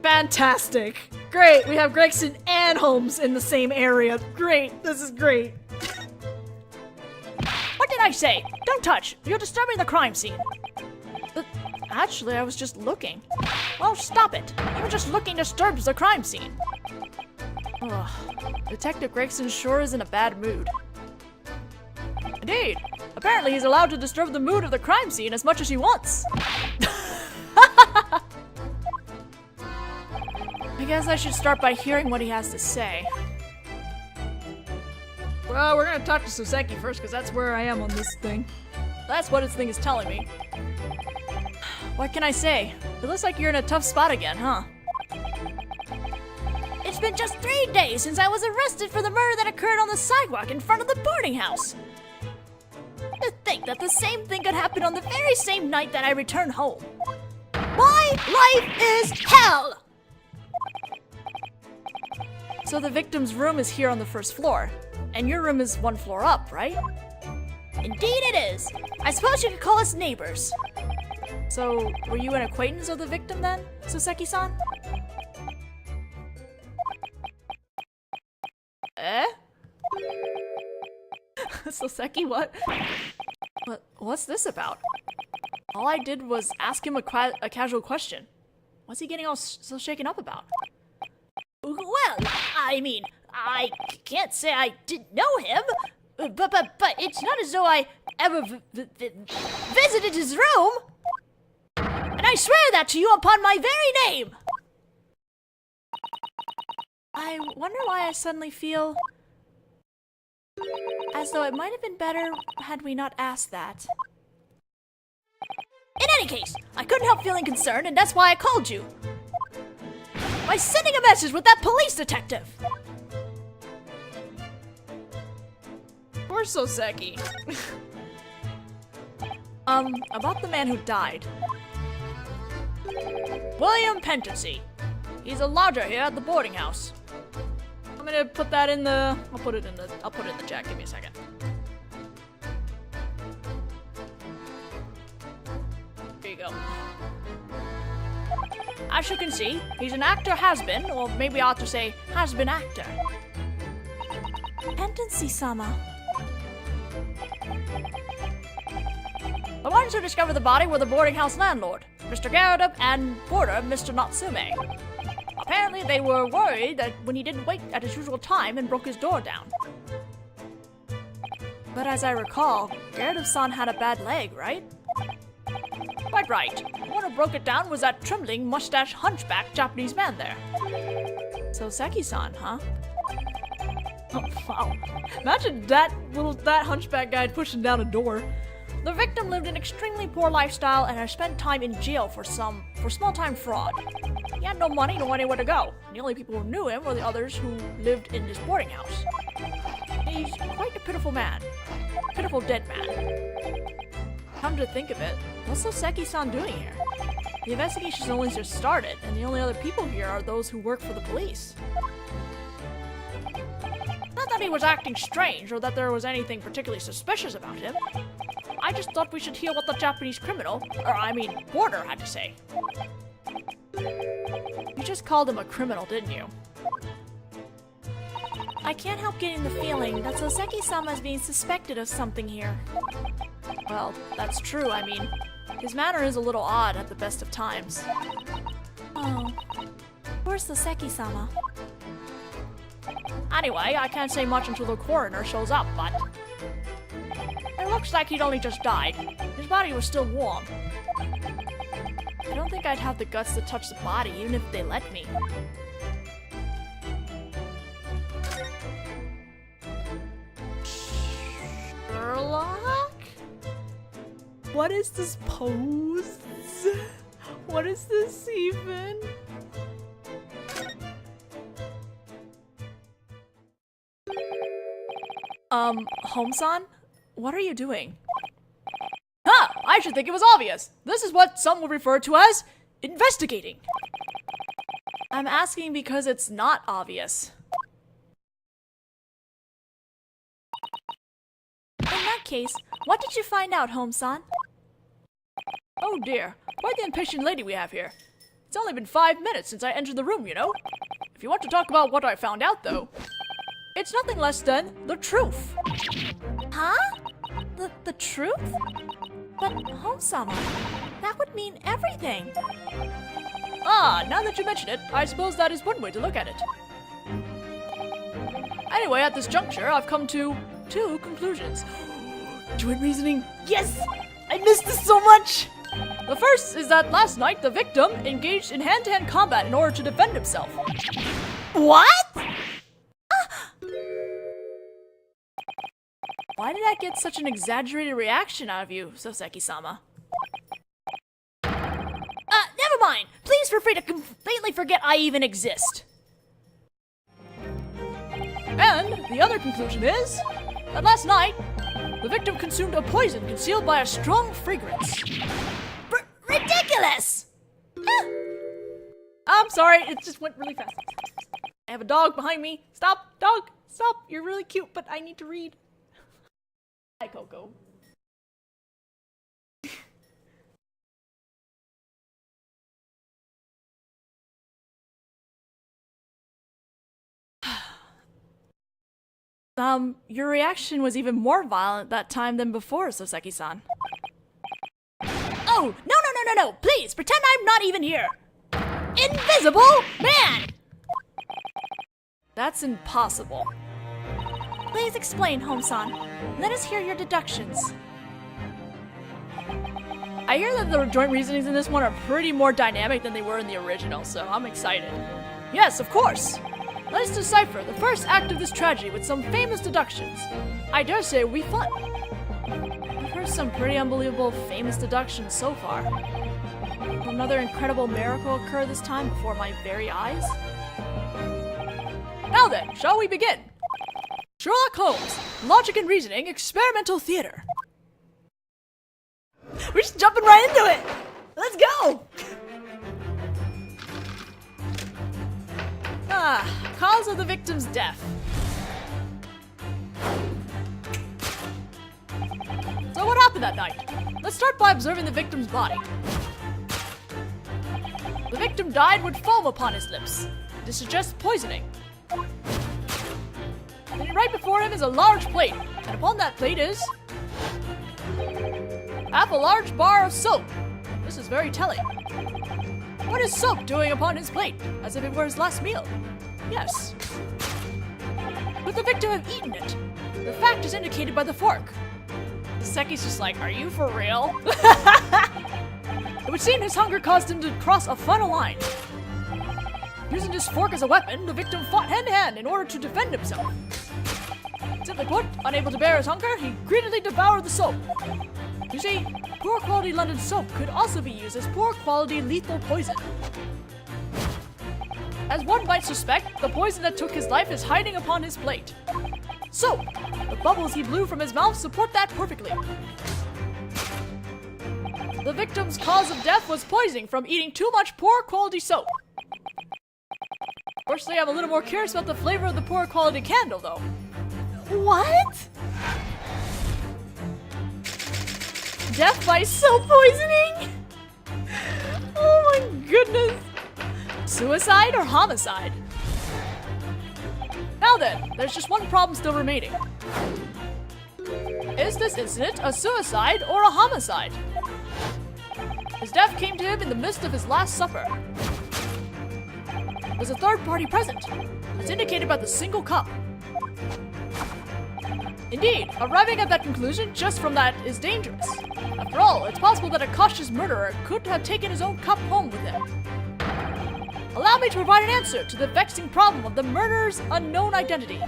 Fantastic. Great, we have Gregson and Holmes in the same area. Great, this is great. What did I say? Don't touch. You're disturbing the crime scene. Actually, I was just looking. Well, stop it. Even just looking disturbs the crime scene. Ugh. Detective Gregson sure is in a bad mood. Indeed. Apparently he's allowed to disturb the mood of the crime scene as much as he wants. I guess I should start by hearing what he has to say. Well, we're gonna talk to Soseki first, because that's where I am on this thing. That's what this thing is telling me. What can I say? It looks like you're in a tough spot again, huh? It's It's been just 3 days since I was arrested for the murder that occurred on the sidewalk in front of the boarding house. To think that the same thing could happen on the very same night that I return home. My life is hell! So the victim's room is here on the first floor, and your room is 1 floor up, right? Indeed it is. I suppose you could call us neighbors. So, were you an acquaintance of the victim then, Soseki-san? Eh? Soseki, what? What's this about? All I did was ask him a casual question. What's he getting all so shaken up about? Well, I mean, I can't say I didn't know him, but it's not as though I ever visited his room. And I swear that to you upon my very name! I wonder why I suddenly feel as though it might have been better had we not asked that. In any case, I couldn't help feeling concerned, and that's why I called you. By sending a message with that police detective! Poor Soseki. About the man who died. William Pentancy. He's a lodger here at the boarding house. I'm gonna put that in the... I'll put it in the chat. Give me a second. Here you go. As you can see, he's an actor has-been, or maybe I ought to say has-been actor. Pentancy-sama. The ones who discovered the body were the boarding house landlord, Mr. Garrett, and boarder, Mr. Natsume. Apparently, they were worried that when he didn't wait at his usual time and broke his door down. But as I recall, Garrett-san had a bad leg, right? Quite right. The one who broke it down was that trembling, mustache, hunchback Japanese man there. Soseki-san, huh? Oh, wow. Imagine that hunchback guy pushing down a door. The victim lived an extremely poor lifestyle and has spent time in jail for small-time fraud. He had no money, no anywhere to go. And the only people who knew him were the others who lived in this boarding house. He's quite a pitiful man. Pitiful dead man. Come to think of it, what's Soseki-san doing here? The investigation's only just started, and the only other people here are those who work for the police. Not that he was acting strange, or that there was anything particularly suspicious about him. I just thought we should hear what the Japanese criminal, boarder, had to say. You just called him a criminal, didn't you? I can't help getting the feeling that Soseki-sama is being suspected of something here. Well, that's true, his manner is a little odd at the best of times. Oh, where's Soseki-sama? Anyway, I can't say much until the coroner shows up, but... It looks like he'd only just died. His body was still warm. I don't think I'd have the guts to touch the body, even if they let me. Sherlock? What is this pose? What is this even? Home-san? What are you doing? Ah! I should think it was obvious! This is what some would refer to as investigating. I'm asking because it's not obvious. In that case, what did you find out, Home-san? Oh dear, quite the impatient lady we have here. It's only been 5 minutes since I entered the room, you know. If you want to talk about what I found out, though, it's nothing less than the truth. Huh? The truth? But, Home-sama, that would mean everything. Ah, now that you mention it, I suppose that is one way to look at it. Anyway, at this juncture, I've come to 2 conclusions. Twin reasoning? Yes! I missed this so much! The first is that last night the victim engaged in hand-to-hand combat in order to defend himself. What? Why did I get such an exaggerated reaction out of you, Soseki-sama? Never mind! Please feel free to completely forget I even exist. And the other conclusion is that last night, the victim consumed a poison concealed by a strong fragrance. Ridiculous! I'm sorry, it just went really fast. I have a dog behind me. Stop, dog, stop. You're really cute, but I need to read. Hi, Coco. Your reaction was even more violent that time than before, Soseki-san. Oh, no, please, pretend I'm not even here. Invisible man! That's impossible. Please explain, Home-san. Let us hear your deductions. I hear that the joint reasonings in this one are pretty more dynamic than they were in the original, so I'm excited. Yes, of course! Let us decipher the first act of this tragedy with some famous deductions. I dare say it will be fun. I've heard some pretty unbelievable famous deductions so far. Will another incredible miracle occur this time before my very eyes? Now then, shall we begin? Sherlock Holmes, Logic and Reasoning, Experimental Theater. We're just jumping right into it! Let's go! Cause of the victim's death. So what happened that night? Let's start by observing the victim's body. The victim died with foam upon his lips. This suggests poisoning. And right before him is a large plate, and upon that plate is half a large bar of soap. This is very telling. What is soap doing upon his plate, as if it were his last meal? Yes. But the victim have eaten it. The fact is indicated by the fork. Seki's just like, are you for real? It would seem his hunger caused him to cross a final line. Using his fork as a weapon, the victim fought hand-to-hand in order to defend himself. Simply put, unable to bear his hunger, he greedily devoured the soap. You see, poor quality London soap could also be used as poor quality lethal poison. As one might suspect, the poison that took his life is hiding upon his plate. Soap! The bubbles he blew from his mouth support that perfectly. The victim's cause of death was poisoning from eating too much poor quality soap. Fortunately, I'm a little more curious about the flavor of the poor quality candle, though. What? Death by soap poisoning? Oh my goodness. Suicide or homicide? Now then, there's just one problem still remaining. Is this incident a suicide or a homicide? His death came to him in the midst of his last supper. There's a third party present, as indicated by the single cup. Indeed, arriving at that conclusion just from that is dangerous. After all, it's possible that a cautious murderer could have taken his own cup home with him. Allow me to provide an answer to the vexing problem of the murderer's unknown identity.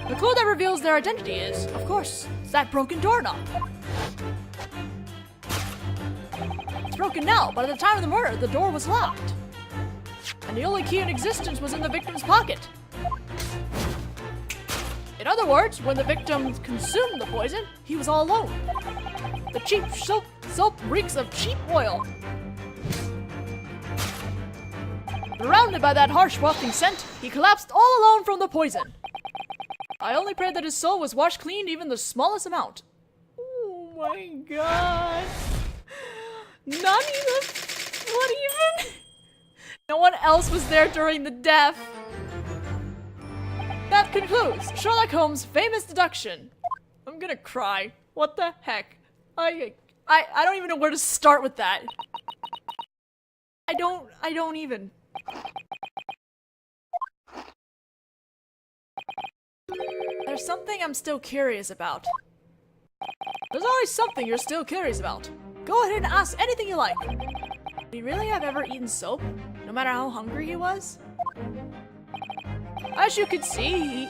The clue that reveals their identity is, of course, that broken doorknob. It's broken now, but at the time of the murder, the door was locked. And the only key in existence was in the victim's pocket. In other words, when the victim consumed the poison, he was all alone. The cheap soap reeks of cheap oil. Surrounded by that harsh wafting scent, he collapsed all alone from the poison. I only pray that his soul was washed clean even the smallest amount. Oh my god. Not even... What even? No one else was there during the death. That concludes Sherlock Holmes' famous deduction. I'm gonna cry. What the heck? I don't even know where to start with that. I don't even. There's something I'm still curious about. There's always something you're still curious about. Go ahead and ask anything you like. Would he really have ever eaten soap, no matter how hungry he was? As you can see,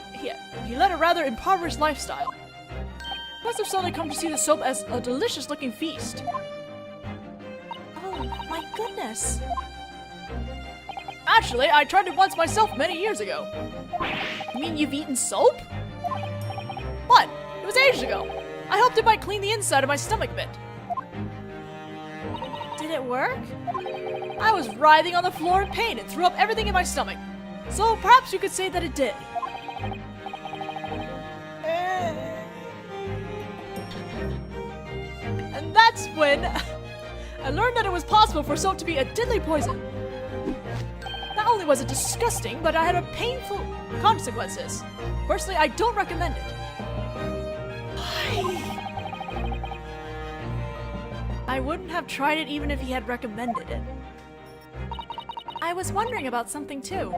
he led a rather impoverished lifestyle. He must have suddenly come to see the soap as a delicious-looking feast. Oh, my goodness. Actually, I tried it once myself many years ago. You mean you've eaten soap? What? It was ages ago. I hoped it might clean the inside of my stomach a bit. Did it work? I was writhing on the floor in pain and threw up everything in my stomach. So perhaps you could say that it did. And that's when I learned that it was possible for soap to be a deadly poison. Not only was it disgusting, but I had a painful consequences. Personally, I don't recommend it. I wouldn't have tried it even if he had recommended it. I was wondering about something too.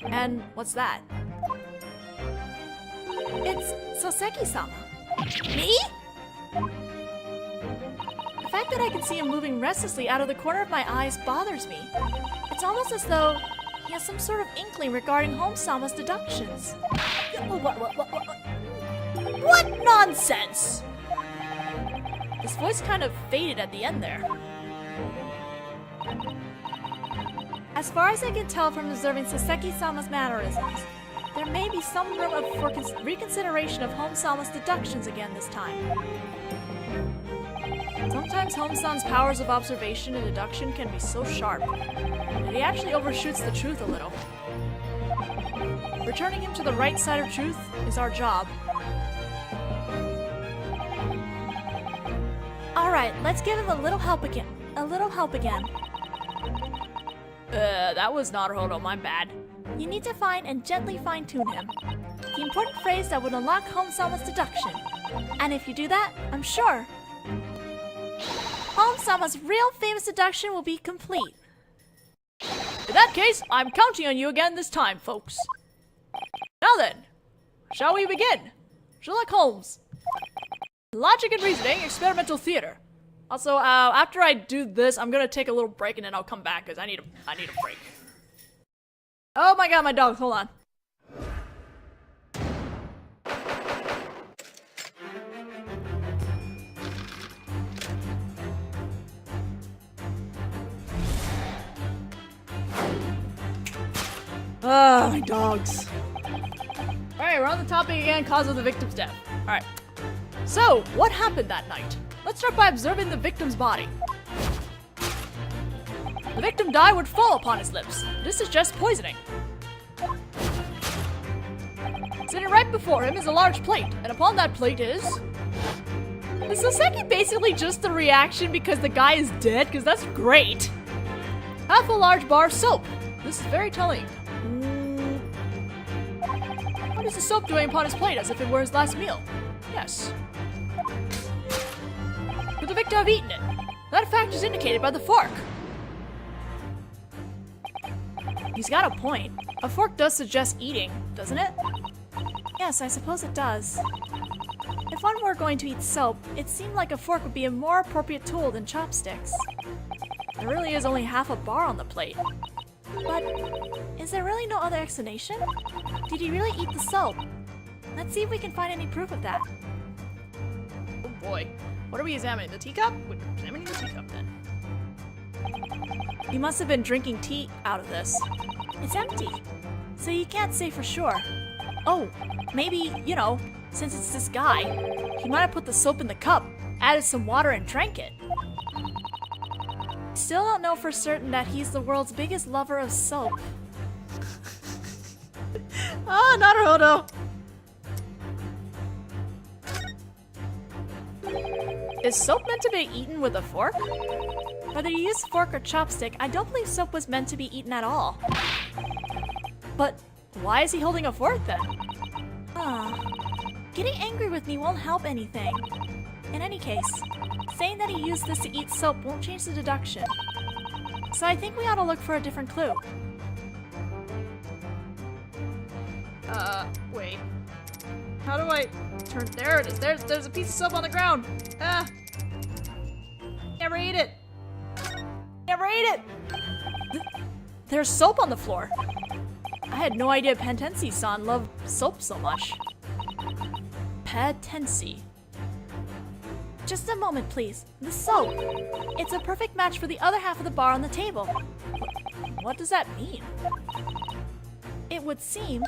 And what's that? It's Soseki-sama. Me? The fact that I can see him moving restlessly out of the corner of my eyes bothers me. It's almost as though he has some sort of inkling regarding Home-sama's deductions. What nonsense! His voice kind of faded at the end there. As far as I can tell from observing Soseki-sama's mannerisms, there may be some room for reconsideration of Home-sama's deductions again this time. Sometimes Home-san's powers of observation and deduction can be so sharp that he actually overshoots the truth a little. Returning him to the right side of truth is our job. Alright, let's give him a little help again. That was Naruhodō, my bad. You need to find and gently fine-tune him. The important phrase that would unlock Home-sama's deduction. And if you do that, I'm sure Home-sama's real famous deduction will be complete. In that case, I'm counting on you again this time, folks. Now then, shall we begin? Sherlock Holmes. Logic and reasoning, experimental theater. Also, after I do this, I'm gonna take a little break and then I'll come back because I need a break. Oh my god, my dog, hold on. Ah, my dogs. Alright, we're on the topic again, cause of the victim's death. Alright. So, what happened that night? Let's start by observing the victim's body. The victim Dai would fall upon his lips. This is just poisoning. Sitting right before him is a large plate, and upon that plate is... Is Soseki basically just the reaction because the guy is dead? Because that's great. Half a large bar of soap. This is very telling. What is the soap doing upon his plate as if it were his last meal? Yes. Could the victim have eaten it? That fact is indicated by the fork. He's got a point. A fork does suggest eating, doesn't it? Yes, I suppose it does. If one were going to eat soap, it seemed like a fork would be a more appropriate tool than chopsticks. There really is only half a bar on the plate. But is there really no other explanation? Did he really eat the soap? Let's see if we can find any proof of that. Oh boy. What are we examining? The teacup? We're examining the teacup then. He must have been drinking tea out of this. It's empty, so you can't say for sure. Oh, maybe, since it's this guy, he might have put the soap in the cup, added some water and drank it. Still don't know for certain that he's the world's biggest lover of soap. Ah, Naruhodō! Is soap meant to be eaten with a fork? Whether you use fork or chopstick, I don't believe soap was meant to be eaten at all. But why is he holding a fork then? Getting angry with me won't help anything. In any case, saying that he used this to eat soap won't change the deduction. So I think we ought to look for a different clue. Wait. How do I turn? There it is. There's a piece of soap on the ground. Ah. Never ate it. Never ate it. There's soap on the floor. I had no idea Pentensi-san loved soap so much. Pentensi. Just a moment, please. The soap. It's a perfect match for the other half of the bar on the table. What does that mean? It would seem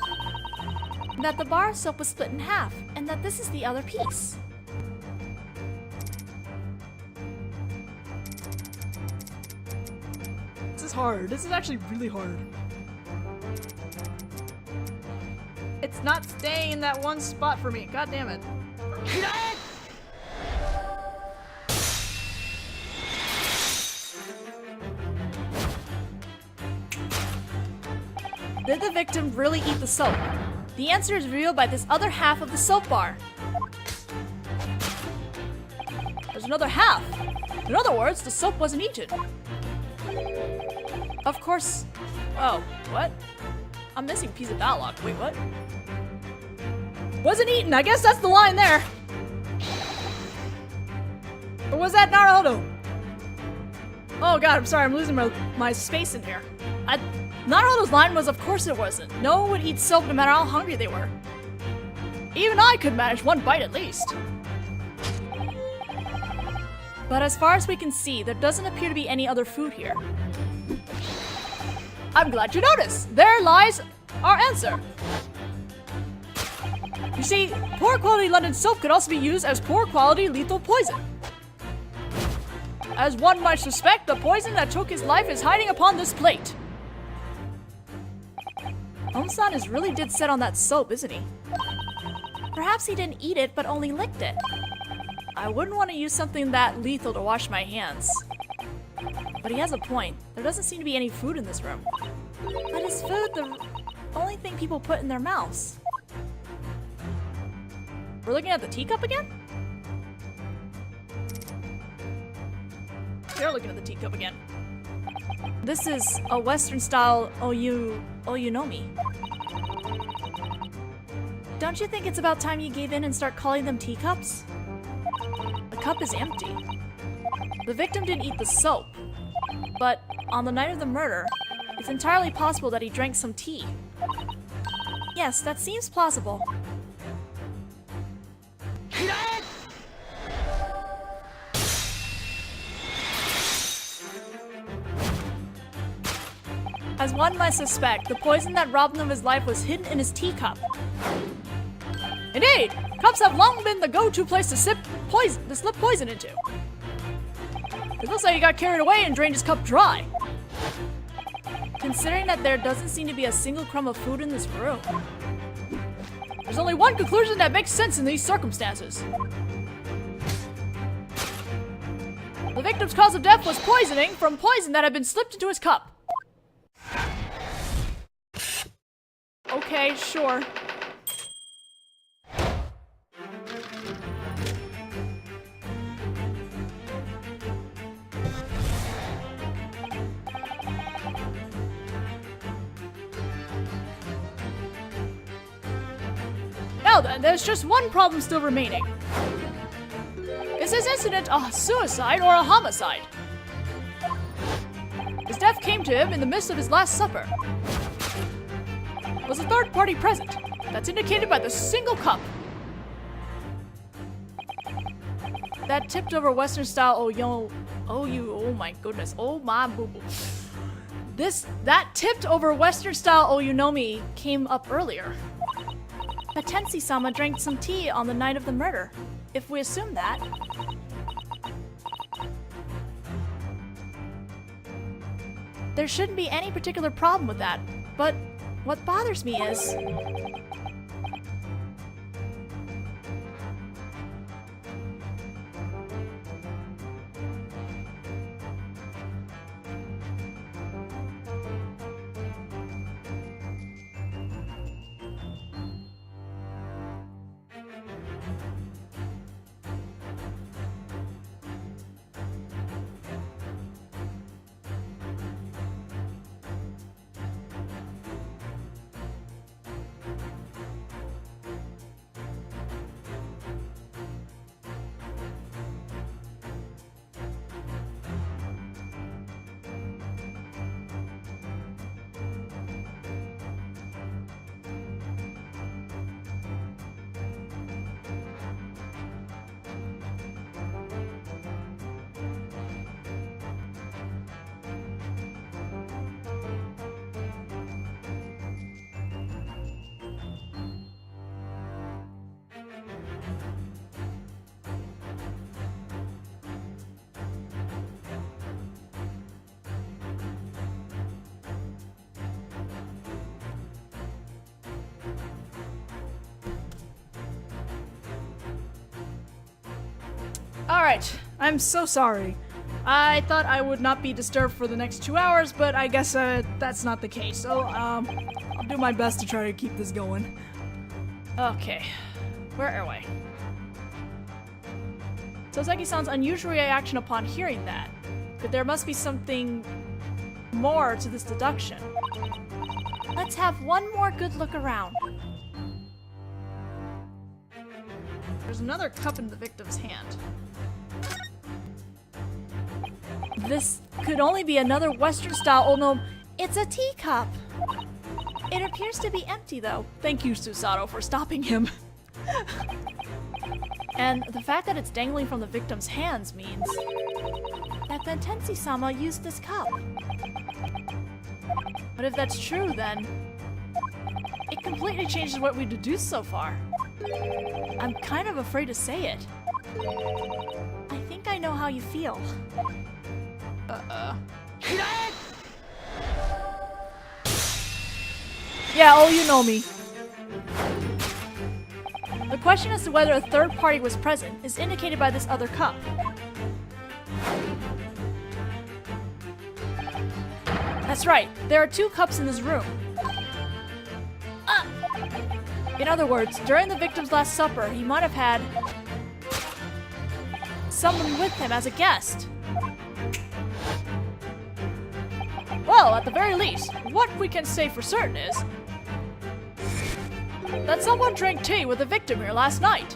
that the bar of soap was split in half, and that this is the other piece. This is hard. This is actually really hard. It's not staying in that one spot for me. God damn it. Did the victim really eat the soap? The answer is revealed by this other half of the soap bar. There's another half. In other words, the soap wasn't eaten. Of course. Oh, what? I'm missing a piece of dialogue. Wait, what? Wasn't eaten. I guess that's the line there. Or was that Naruhodō? Oh god, I'm sorry. I'm losing my space in here. Naruhodō's line was, of course it wasn't. No one would eat soap no matter how hungry they were. Even I could manage one bite at least. But as far as we can see, there doesn't appear to be any other food here. I'm glad you noticed. There lies our answer. You see, poor quality London soap could also be used as poor quality lethal poison. As one might suspect, the poison that took his life is hiding upon this plate. Home-san is really dead set on that soap, isn't he? Perhaps he didn't eat it, but only licked it. I wouldn't want to use something that lethal to wash my hands. But he has a point. There doesn't seem to be any food in this room. But is food the only thing people put in their mouths? We're looking at the teacup again? They're looking at the teacup again. This is a Western-style oyunomi. Don't you think it's about time you gave in and start calling them teacups? The cup is empty. The victim didn't eat the soap. But on the night of the murder, it's entirely possible that he drank some tea. Yes, that seems plausible. As one might suspect, the poison that robbed him of his life was hidden in his teacup. Indeed, cups have long been the go-to place to slip poison into. It looks like he got carried away and drained his cup dry. Considering that there doesn't seem to be a single crumb of food in this room, there's only one conclusion that makes sense in these circumstances. The victim's cause of death was poisoning from poison that had been slipped into his cup. Okay, sure. Now then, there's just one problem still remaining. Is this incident a suicide or a homicide? His death came to him in the midst of his last supper. Was a third party present? That's indicated by the single cup that tipped over Western style oh my goodness, oh my boo boo. That tipped over Western style oyunomi came up earlier. But Tensi-sama drank some tea on the night of the murder. If we assume that, there shouldn't be any particular problem with that. But what bothers me is Alright, I'm so sorry. I thought I would not be disturbed for the next 2 hours, but I guess that's not the case. So, I'll do my best to try to keep this going. Okay, where are we? Soseki-san's unusual reaction upon hearing that. But there must be something more to this deduction. Let's have one more good look around. There's another cup in the victim's hand. This could only be another Western-style Ono. It's a teacup. It appears to be empty, though. Thank you, Susato, for stopping him. And the fact that it's dangling from the victim's hands means that Bentensi-sama used this cup. But if that's true, then it completely changes what we deduced so far. I'm kind of afraid to say it. I think I know how you feel. Yeah, oh, you know me. The question as to whether a third party was present is indicated by this other cup. That's right, there are 2 cups in this room. In other words, during the victim's last supper, he might have had someone with him as a guest. Well, at the very least, what we can say for certain is that someone drank tea with the victim here last night.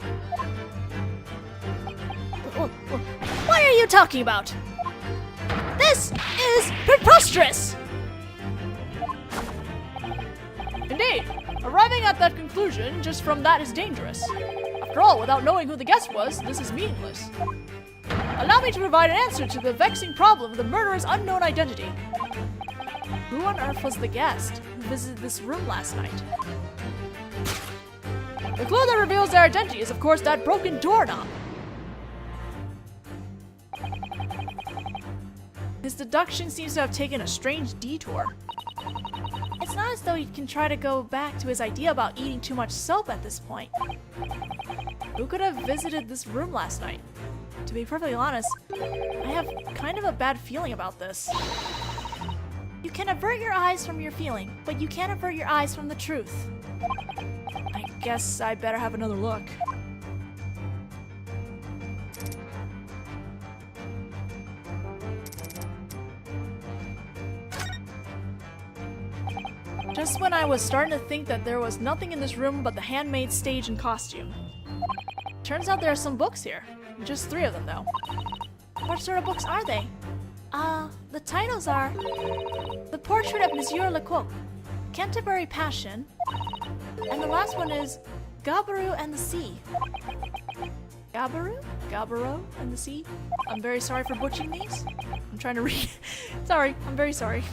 What are you talking about? This is preposterous! Indeed, arriving at that conclusion just from that is dangerous. After all, without knowing who the guest was, this is meaningless. Allow me to provide an answer to the vexing problem of the murderer's unknown identity. Who on earth was the guest who visited this room last night? The clue that reveals their identity is, of course, that broken doorknob. His deduction seems to have taken a strange detour. It's not as though he can try to go back to his idea about eating too much soap at this point. Who could have visited this room last night? To be perfectly honest, I have kind of a bad feeling about this. You can avert your eyes from your feeling, but you can't avert your eyes from the truth. I guess I better have another look. Just when I was starting to think that there was nothing in this room but the handmade stage and costume. Turns out there are some books here. Just 3 of them, though. What sort of books are they? The titles are The Portrait of Monsieur Lecoq, Canterbury Passion, and the last one is Gabaru and the Sea. Gabaru? Gabaro and the Sea? I'm very sorry for butchering these. I'm trying to read. Sorry, I'm very sorry.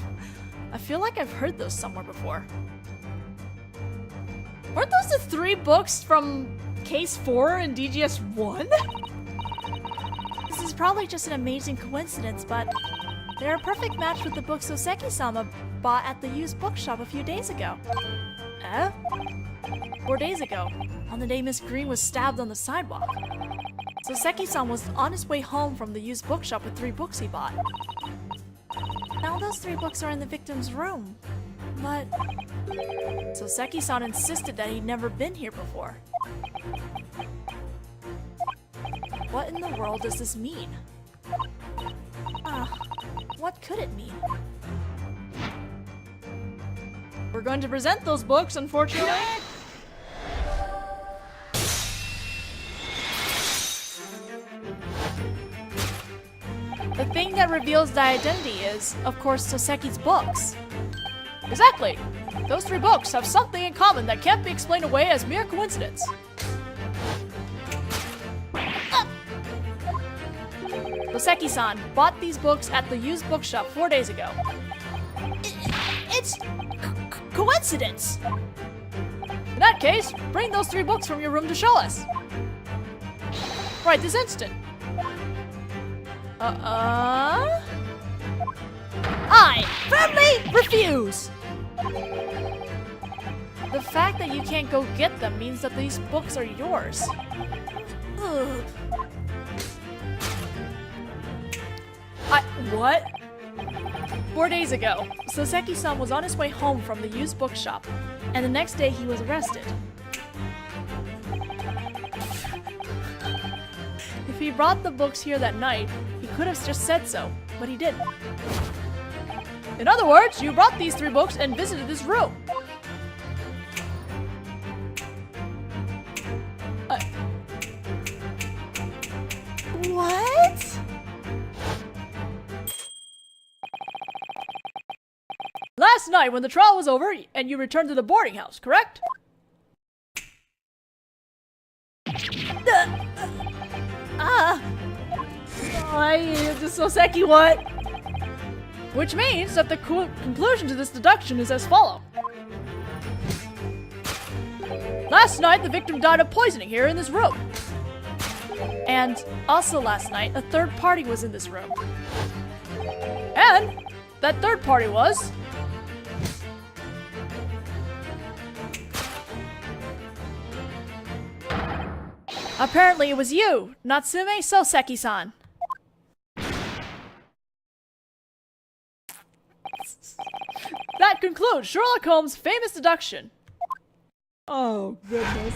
I feel like I've heard those somewhere before. Weren't those the 3 books from Case 4 and DGS 1? This is probably just an amazing coincidence, but they're a perfect match with the books Soseki-sama bought at the used bookshop a few days ago. 4 days ago, on the day Miss Green was stabbed on the sidewalk. Soseki-sama was on his way home from the used bookshop with 3 books he bought. Now those 3 books are in the victim's room, but Soseki-san insisted that he'd never been here before. what in the world does this mean? What could it mean? We're going to present those books, unfortunately. The thing that reveals the identity is, of course, Soseki's books. Exactly! Those 3 books have something in common that can't be explained away as mere coincidence. Soseki-san bought these books at the used bookshop 4 days ago. It's coincidence! In that case, bring those 3 books from your room to show us. Right this instant. I firmly refuse! The fact that you can't go get them means that these books are yours. Ugh. What? 4 days ago, Soseki-san was on his way home from the used bookshop, and the next day he was arrested. If he brought the books here that night, he could have just said so, but he didn't. In other words, you brought these 3 books and visited this room. What? Last night when the trial was over and you returned to the boarding house, correct? Soseki, what? Which means that the conclusion to this deduction is as follows. Last night, the victim died of poisoning here in this room. And also last night, a third party was in this room. And that third party was... apparently it was you, Natsume Soseki-san. That concludes Sherlock Holmes' famous deduction. Oh, goodness.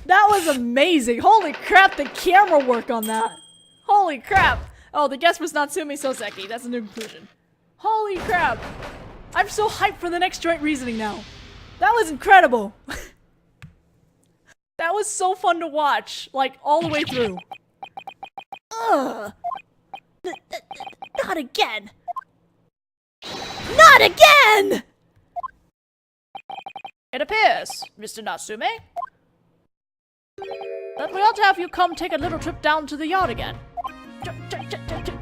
That was amazing. Holy crap, the camera work on that. Holy crap. Oh, the guest was Natsume Soseki. That's a new conclusion. Holy crap. I'm so hyped for the next joint reasoning now. That was incredible. That was so fun to watch, like, all the way through. Ugh. Not again. Not again! It appears, Mr. Natsume, that we ought to have you come take a little trip down to the yard again.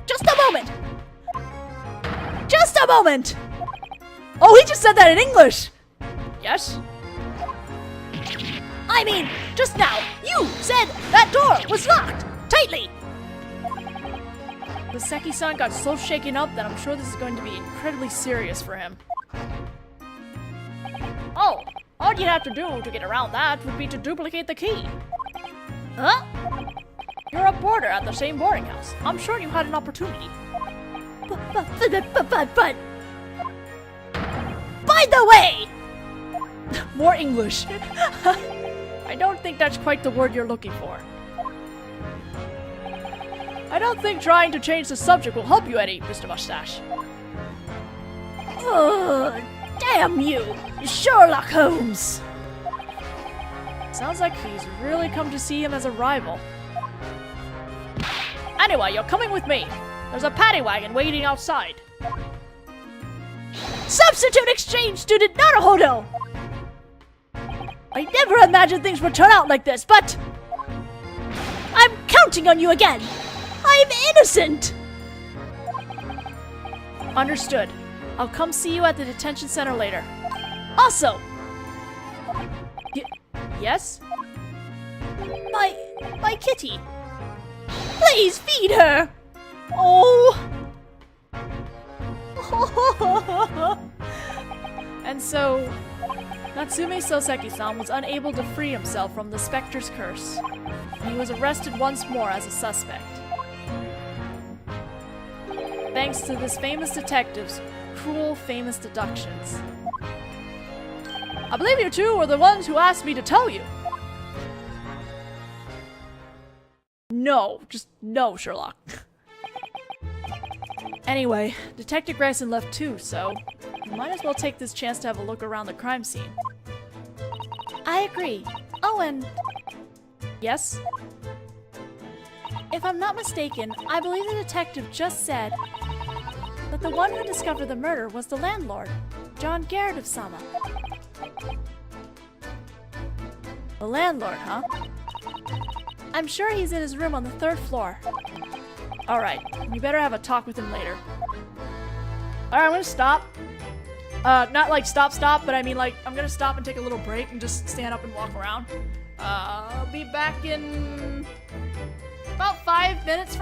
Just a moment! Just a moment! Oh, he just said that in English! Yes? I mean, just now, you said that door was locked tightly! The Seki-san got so shaken up that I'm sure this is going to be incredibly serious for him. Oh, all you'd have to do to get around that would be to duplicate the key. Huh? You're a boarder at the same boarding house. I'm sure you had an opportunity. But... By the way! More English. I don't think that's quite the word you're looking for. I don't think trying to change the subject will help you any, Mr. Mustache. Ugh, damn you, Sherlock Holmes! Sounds like he's really come to see him as a rival. Anyway, you're coming with me. There's a paddy wagon waiting outside. Substitute exchange student Naruhodō! I never imagined things would turn out like this, but... I'm counting on you again! I'm innocent! Understood. I'll come see you at the detention center later. Also... Yes? My kitty. Please feed her! Oh! And so, Natsume Soseki-san was unable to free himself from the Spectre's curse. He was arrested once more as a suspect. Thanks to this famous detective's cruel, famous deductions. I believe you two were the ones who asked me to tell you. No, just no, Sherlock. Anyway, Detective Grayson left too, so we might as well take this chance to have a look around the crime scene. I agree. Oh, and... Yes? If I'm not mistaken, I believe the detective just said that the one who discovered the murder was the landlord, John Garrett of Sama. The landlord, huh? I'm sure he's in his room on the 3rd floor. Alright, we better have a talk with him later. Alright, I'm gonna stop. Not like stop, but I mean like, I'm gonna stop and take a little break and just stand up and walk around. I'll be back in about 5 minutes from